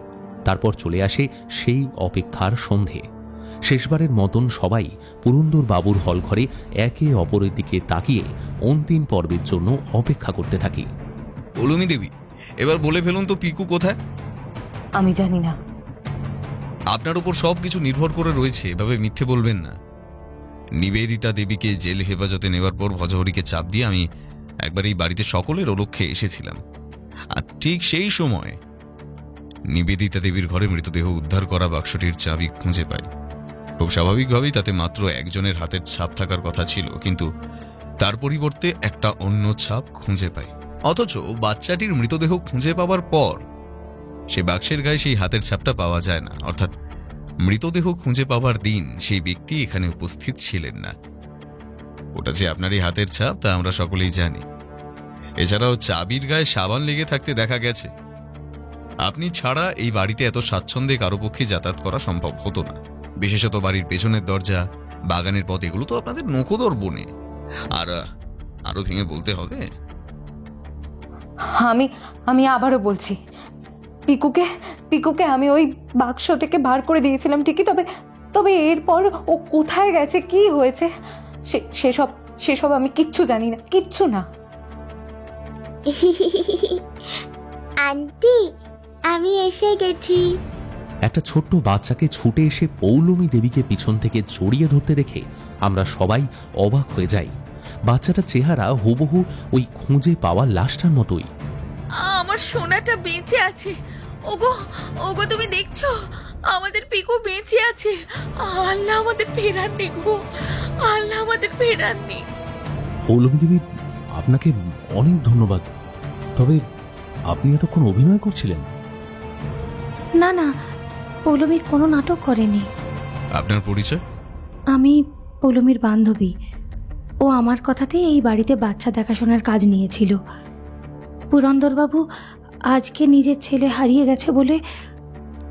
[SPEAKER 2] তারপর চলে আসে সেই অপেক্ষার সন্ধে। শেষবারের মতন সবাই পুরন্দর বাবুর হলঘরে একে অপরের দিকে তাকিয়ে অন্তিম পর্বের জন্য অপেক্ষা করতে থাকি।
[SPEAKER 1] পৌলমী দেবী, এবার বলে ফেলুন তো পিকু কোথায়?
[SPEAKER 12] আমি জানি না।
[SPEAKER 1] আপনার উপর সবকিছু নির্ভর করে রয়েছে, এভাবে মিথ্যে বলবেন না। নিবেদিতা দেবীকে জেল হেফাজতে নেওয়ার পর ভজহরিকে চাপ দিয়ে আমি একবার এই বাড়িতে সকলের অলক্ষ্যে এসেছিলাম। আর ঠিক সেই সময় নিবেদিতা দেবীর ঘরে মৃতদেহ উদ্ধার করা বাক্সটির চাবি খুঁজে পাই। খুব স্বাভাবিকভাবেই তাতে মাত্র একজনের হাতের ছাপ থাকার কথা ছিল, কিন্তু তার পরিবর্তে একটা অন্য ছাপ খুঁজে পাই। অথচ বাচ্চাটির মৃতদেহ খুঁজে পাওয়ার পর সে বাক্সের গায়ে সেই হাতের ছাপটা পাওয়া যায় না। অর্থাৎ মৃতদেহ খুঁজে পাওয়ার দিন সেই ব্যক্তি এখানে উপস্থিত ছিলেন না। ওটা যে আপনার এই হাতের ছাপ তা আমরা সকলেই জানি। এছাড়াও চাবির গায়ে সাবান লেগে থাকতে দেখা গেছে। আপনি ছাড়া এই বাড়িতে এত স্বাচ্ছন্দ্যে কারো পক্ষে যাতায়াত করা সম্ভব হতো না। বিশেষত বাড়ির পেছনের দরজা, বাগানের পথ, এগুলো তো আপনাদের নখদর বনে। আর আরো ভেঙে বলতে হবে,
[SPEAKER 12] আমি আবারও বলছি, পিকুকে আমি ওই বাক্স থেকে বার করে দিয়েছিলাম ঠিকই, তবে এরপর ও কোথায় গেছে, কি হয়েছে সেসব আমি কিচ্ছু জানি না, কিচ্ছু না।
[SPEAKER 13] আন্টি, আমি এসে গেছি।
[SPEAKER 2] একটা ছোট্ট বাচ্চাকে ছুটে এসে পৌলমী দেবীকে পিছন থেকে জড়িয়ে ধরতে দেখে আমরা সবাই অবাক হয়ে যাই। বাচ্চাটার চেহারা হুবহু ওই খুঁজে পাওয়া লাশটার মতোই।
[SPEAKER 10] আমার সোনাটা বেঁচে আছে। ওগো তুমি দেখছো, আমাদের পিকু বেঁচে আছে। আল্লাহ আমাদের ফেরাননি গো, আল্লাহ আমাদের ফেরাননি।
[SPEAKER 2] পৌলমী দেবী, আপনাকে অনেক ধন্যবাদ। তবে আপনি এতক্ষণ অভিনয় করছিলেন?
[SPEAKER 4] না না, পৌলমীর কোনো নাটক করেনি।
[SPEAKER 1] আপনার পরিচয়?
[SPEAKER 4] আমি পৌলমীর বান্ধবী। ও আমার কথাতেই এই বাড়িতে বাচ্চা দেখাশোনার কাজ নিয়েছিল। পুরন্দরবাবু আজকে নিজের ছেলে হারিয়ে গেছে বলে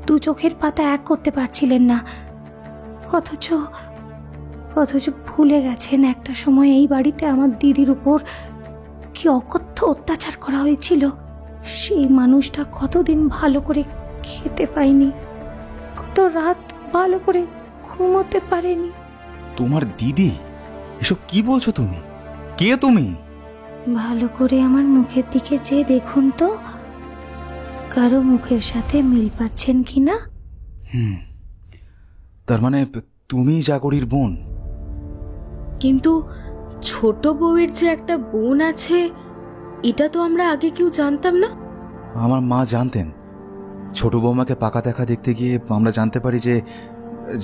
[SPEAKER 4] দু চোখের পাতা এক করতে পারছিলেন না। অথচ ভুলে গেছেন একটা সময় এই বাড়িতে আমার দিদির উপর কি অকথ্য অত্যাচার করা হয়েছিল। সেই মানুষটা কতদিন ভালো করে খেতে পায়নি, তো রাত ভালো করে ঘুমোতে পারিনি।
[SPEAKER 7] তোমার দিদি? এসব কি বলছো তুমি? কে তুমি?
[SPEAKER 4] ভালো করে আমার মুখের দিকে চেয়ে দেখুন তো, কারো মুখের সাথে মিল পাচ্ছেন কিনা।
[SPEAKER 7] তার মানে তুমি জাগরির বোন?
[SPEAKER 5] কিন্তু ছোট বউয়ের যে একটা বোন আছে, এটা তো আমরা আগে কেউ জানতাম না।
[SPEAKER 7] আমার মা জানতেন। ছোট বৌমাকে পাকা দেখা দেখতে গিয়ে আমরা জানতে পারি যে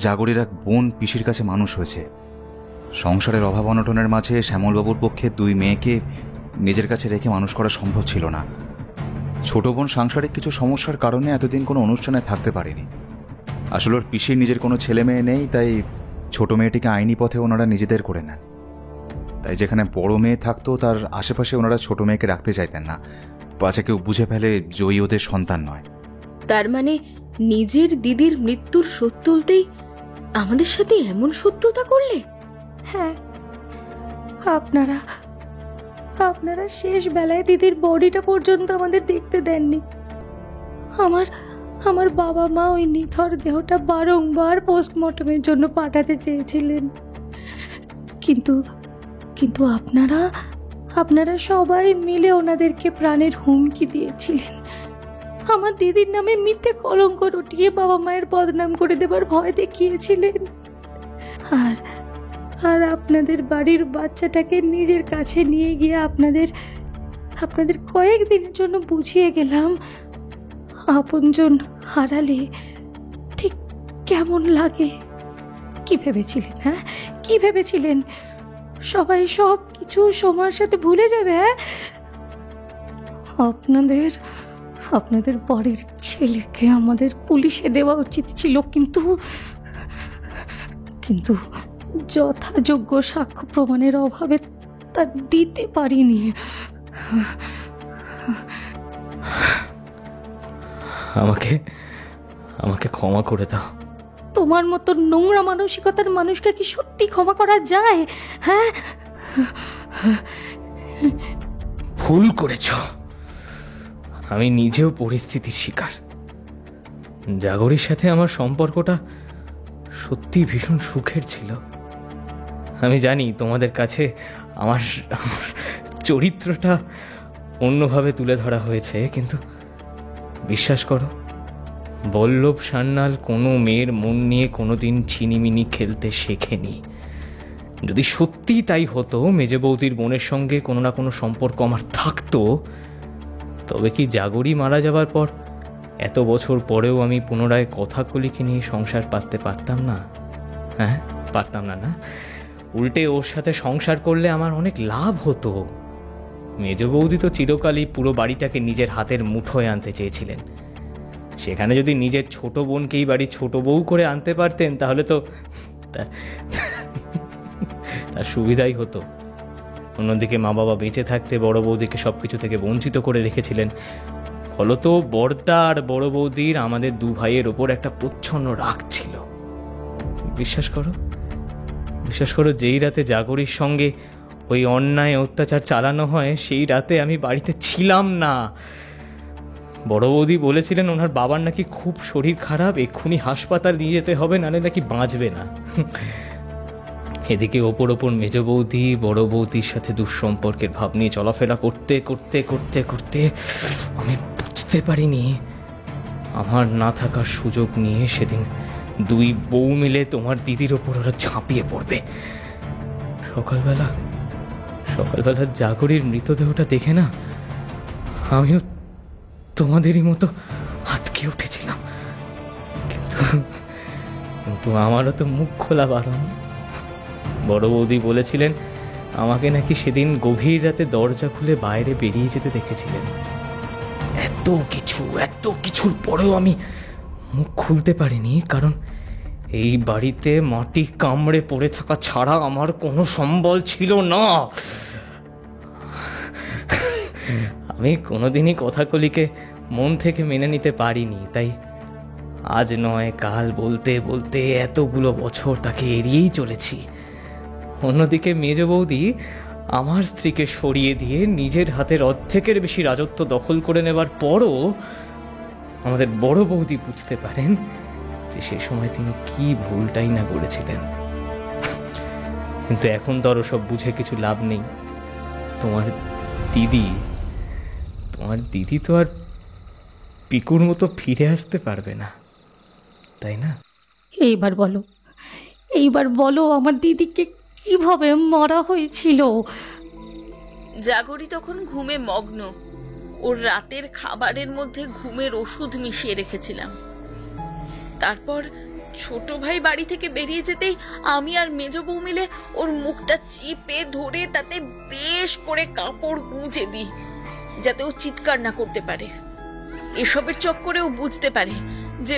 [SPEAKER 7] জাগরির এক বোন পিসির কাছে মানুষ হয়েছে। সংসারের অভাব অনটনের মাঝে শ্যামলবাবুর পক্ষে 2 মেয়েকে নিজের কাছে রেখে মানুষ করা সম্ভব ছিল না। ছোট বোন সাংসারিক কিছু সমস্যার কারণে এতদিন কোনো অনুষ্ঠানে থাকতে পারেনি। আসলে ওর পিসির নিজের কোনো ছেলে মেয়ে নেই, তাই ছোট মেয়েটিকে আইনি পথে ওনারা নিজেদের করে নেন। তাই যেখানে বড় মেয়ে থাকতো তার আশেপাশে ওনারা ছোট মেয়েকে রাখতে চাইতেন না, পাছে কেউ বুঝে ফেলে জয়ী ওদের সন্তান নয়।
[SPEAKER 5] তার মানে নিজের দিদির মৃত্যুর শোধ তুলতেই আমাদের সাথে এমন শত্রুতা করলে?
[SPEAKER 4] হ্যাঁ, আপনারা শেষ বেলায় দিদির বডিটা পর্যন্ত আমাদের দেখতে দেননি। আমার বাবা মা ওই নিথর দেহটা বারংবার পোস্টমর্টমের জন্য পাঠাতে চেয়েছিলেন, কিন্তু আপনারা সবাই মিলে ওনাদেরকে প্রাণের হুমকি দিয়েছিলেন। আমার দিদির নামে মিথ্যে কলঙ্ক রটিয়ে বাবা মায়ের বদনাম করে দেবার ভয় দেখিয়েছিলেন। আর আপনাদের বাড়ির বাচ্চাটাকে নিজের কাছে নিয়ে গিয়ে আপনাদের কয়েকদিনের জন্য বুঝিয়ে গেলাম আপনজন হারালে ঠিক কেমন লাগে। কি ভেবেছিলেন? হ্যাঁ, কি ভেবেছিলেন সবাই সব কিছু সময়ের সাথে ভুলে যাবে? হ্যাঁ, আপনাদের বাড়ির ছেলেকে আমাদের পুলিশে দেওয়া উচিত ছিল, কিন্তু যথাযোগ্য সাক্ষ্য প্রমাণের অভাবে তা দিতে পারিনি।
[SPEAKER 3] আমাকে ক্ষমা করে দাও।
[SPEAKER 4] তোমার মতো নোংরা মানসিকতার মানুষকে কি সত্যি ক্ষমা করা যায়? হ্যাঁ,
[SPEAKER 3] ভুল করেছ। আমি নিজেও পরিস্থিতির শিকার। জাগরির সাথে আমার সম্পর্কটা সত্যি ভীষণ সুখের ছিল। আমি জানি তোমাদের কাছে আমার চরিত্রটা অন্যভাবে তুলে ধরা হয়েছে, কিন্তু বিশ্বাস করো, বল্লভ সান্যাল কোনো মেয়ের মন নিয়ে কোনোদিন ছিনিমিনি খেলতে শেখেনি। যদি সত্যি তাই হতো, মেজে বৌদির বোনের সঙ্গে কোনো না কোনো সম্পর্ক আমার থাকতো, তবে কি জাগরি মারা যাবার পর এত বছর পরেও আমি পুনরায় কথাকলিকে নিয়ে সংসার পাততে পারতাম না? হ্যাঁ, পারতাম না। না, উল্টে ওর সাথে সংসার করলে আমার অনেক লাভ হতো। মেজ বৌদি তো চিরকালই পুরো বাড়িটাকে নিজের হাতের মুঠোয় আনতে চেয়েছিলেন। সেখানে যদি নিজের ছোট বোনকেই বাড়ির ছোট বউ করে আনতে পারতেন, তাহলে তো তার সুবিধাই হতো। অন্যদিকে মা বাবা বেঁচে থাকতে বড় বৌদিকে সবকিছু থেকে বঞ্চিত করে রেখেছিলেন। ফলত বড়দা আর বড় বৌদির আমাদের 2 ভাইয়ের ওপর একটা প্রচ্ছন্ন রাগ ছিল। বিশ্বাস করো, যেই রাতে জাগরির সঙ্গে ওই অন্যায় অত্যাচার চালানো হয়, সেই রাতে আমি বাড়িতে ছিলাম না। বড় বৌদি বলেছিলেন ওনার বাবার নাকি খুব শরীর খারাপ, এক্ষুনি হাসপাতাল নিয়ে যেতে হবে, নাহলে নাকি বাঁচবে না। এদিকে ওপর মেজ বৌদি বড় বৌদির সাথে দুঃসম্পর্কের ভাব নিয়ে চলাফেরা করতে করতে করতে করতে আমি বুঝতে পারিনি আমার না থাকার সুযোগ নিয়ে সেদিন 2 বউ মিলে তোমার দিদির ওপর ওরা ঝাঁপিয়ে পড়বে। সকালবেলা জাগরির মৃতদেহটা দেখে না, আমিও তোমাদেরই মতো আটকে উঠেছিলাম, কিন্তু আমারও তো মুখ খোলা বারণ। বড় বৌদি বলেছিলেন আমাকে নাকি সেদিন গভীর রাতে দরজা খুলে বাইরে বেরিয়ে যেতে দেখেছিলেন। এত কিছুর পরেও আমি মুখ খুলতে পারিনি, কারণ এই বাড়িতে মাটি কামড়ে পড়ে থাকা ছাড়া আমার কোনো সম্বল ছিল না। আমি কোনোদিনই কথাকলিকে মন থেকে মেনে নিতে পারিনি, তাই আজ নয় কাল বলতে বলতে এতগুলো বছর তাকে এড়িয়েই চলেছি। অন্যদিকে মেজ বৌদি আমার স্ত্রীকে সরিয়ে দিয়ে নিজের হাতের অর্ধেকের বেশি রাজত্ব দখল করে নেবার পরও আমাদের বড় বৌদি বুঝতে পারেন যে যে সে সময় তিনি কি ভুলটাই না করেছিলেন। কিন্তু এখন তো আর সব বুঝে কিছু লাভ নেই। তোমার দিদি তো আর পিকুর মতো ফিরে আসতে পারবে না, তাই না?
[SPEAKER 4] এইবার বলো আমার দিদিকে কিভাবে মারা হয়েছিল?
[SPEAKER 10] জাগরি তখন ঘুমে মগ্ন। ওর রাতের খাবারের মধ্যে ঘুমের ওষুধ মিশিয়ে রেখেছিলাম। তারপর ছোট ভাই বাড়ি থেকে বেরিয়ে যেতেই আমি আর মেজ বউ মিলে ওর মুখটা চিপে ধরে তাতে বেশ করে কাপড় গুঁজে দিই, যাতে ও চিৎকার না করতে পারে। এসবের চক্করে ও বুঝতে পারে যে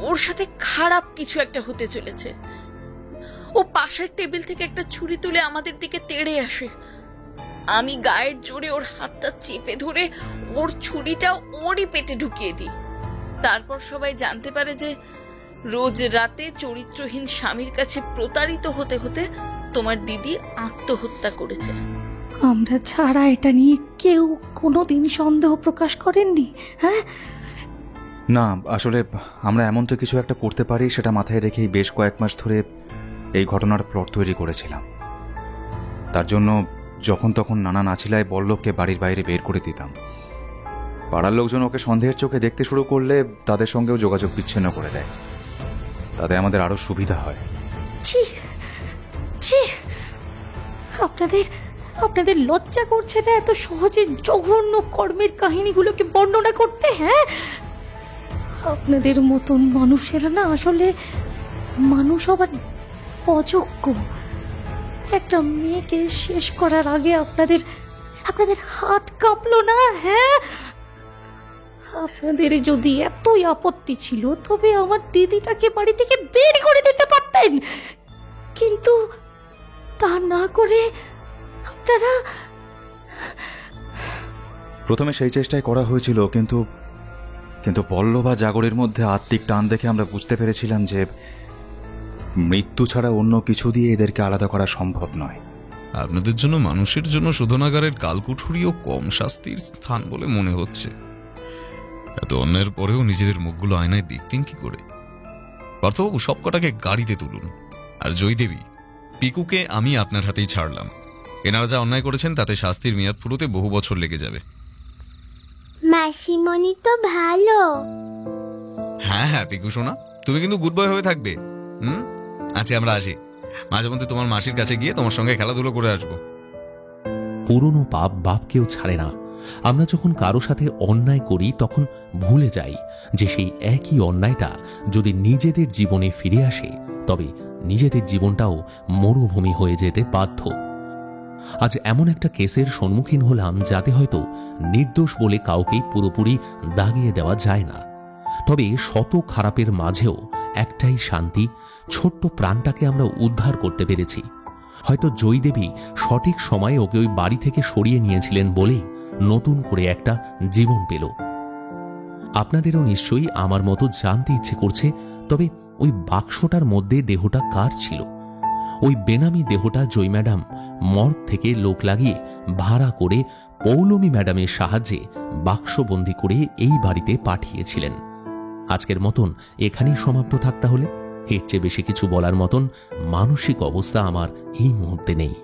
[SPEAKER 10] ওর সাথে খারাপ কিছু একটা হতে চলেছে। ও পাশের টেবিল থেকে একটা ছুরি তুলে আমাদের দিকে তেড়ে আসে। আমি গায়ের জোরে ওর হাতটা চেপে ধরে ওর ছুরিটা ওরই পেটে ঢুকিয়ে দিই। তারপর সবাই জানতে পারে যে রোজ রাতে চরিত্রহীন স্বামীর কাছে প্রতারিত হতে হতে তোমার দিদি আত্মহত্যা করেছে।
[SPEAKER 4] আমরা ছাড়া এটা নিয়ে কেউ কোনোদিন সন্দেহ প্রকাশ করেননি? হ্যাঁ
[SPEAKER 7] না, আসলে আমরা এমন তো কিছু একটা করতে পারি সেটা মাথায় রেখেই বেশ কয়েক মাস ধরে এই ঘটনার প্লট তৈরি করেছিলাম। তার জন্য যখন তখন নানা নাছিলায় বল্লভকে বাড়ির বাইরে বের করে দিতাম। পাড়ার লোকজন ওকে সন্দেহের চোখে দেখতে শুরু করলে তাদের সঙ্গেও যোগাযোগ বিচ্ছিন্ন করে দেয়। তাতে আমাদের আরো সুবিধা হয়।
[SPEAKER 4] আপনাদের লজ্জা করছে না এত সহজে জঘন্য কর্মের কাহিনীগুলোকে বর্ণনা করতে? হ্যাঁ, আপনাদের মতন মানুষেরা না আসলে মানুষ হবার অযোগ্য। একটা মেয়েকে শেষ করার আগে আপনাদের হাত কাঁপলো না? হ্যাঁ, আপনাদের যদি এতই আপত্তি ছিল তবে আমার দিদিটাকে বাড়ি থেকে বের করে দিতে পারতেন, কিন্তু তা না করে আপনারা।
[SPEAKER 7] প্রথমে সেই চেষ্টাই করা হয়েছিল, কিন্তু পল্লব বা জাগরের মধ্যে আত্মিক টান দেখে আমরা বুঝতে পেরেছিলাম যে মৃত্যু ছাড়া অন্য কিছু দিয়ে এদেরকে আলাদা করা সম্ভব নয়।
[SPEAKER 1] আপনাদের জন্য মানুষের জন্য শোধনাগারের কালকুঠুরিও কম শাস্তির স্থান বলে মনে হচ্ছে। এত অন্যায়ের পরেও নিজেদের মুখগুলো আয়নায় দেখতেন কি করে? পার্থবাবু, সব কটাকে গাড়িতে তুলুন। আর জয়দেবী, পিকুকে আমি আপনার হাতেই ছাড়লাম। এনারা যা অন্যায় করেছেন তাতে শাস্তির মেয়াদ পুরোতে বহু বছর লেগে যাবে।
[SPEAKER 13] মাসিমণি তো ভালো।
[SPEAKER 1] হ্যাঁ পিকু সোনা, তুমি কিন্তু গুড বয় হয়ে থাকবে। আচ্ছা, আমরা আসি। মাঝে মধ্যে তোমার মাসির কাছে গিয়ে তোমার সঙ্গে খেলাধুলো করে আসবো।
[SPEAKER 2] পুরনো পাপ বাপকেও ছাড়ে না। আমরা যখন কারো সাথে অন্যায় করি তখন ভুলে যাই যে সেই একই অন্যায়টা যদি নিজেদের জীবনে ফিরে আসে তবে নিজেদের জীবনটাও মরুভূমি হয়ে যেতে বাধ্য। আজ এমন একটা কেসের সম্মুখীন হলাম যাতে হয়তো নির্দোষ বলে কাউকেই পুরোপুরি দাগিয়ে দেওয়া যায় না, তবে শত খারাপের মাঝেও একটাই শান্তি, ছোট্ট প্রাণটাকে আমরা উদ্ধার করতে পেরেছি। হয়তো জয়দেবী সঠিক সময়ে ওকে ওই বাড়ি থেকে সরিয়ে নিয়েছিলেন বলেই নতুন করে একটা জীবন পেল। আপনাদেরও নিশ্চয়ই আমার মতো জানতে ইচ্ছে করছে, তবে ওই বাক্সটার মধ্যে দেহটা কার ছিল? ওই বেনামি দেহটা জয় ম্যাডাম মর্গ থেকে লোক লাগিয়ে ভাড়া করে পৌলমী ম্যাডামের সাহায্যে বাক্সবন্দি করে এই বাড়িতে পাঠিয়েছিলেন। আজকের মতন এখানেই সমাপ্ত থাক তাহলে। এর চেয়ে বেশি কিছু বলার মতন মানসিক অবস্থা আমার এই মুহূর্তে নেই।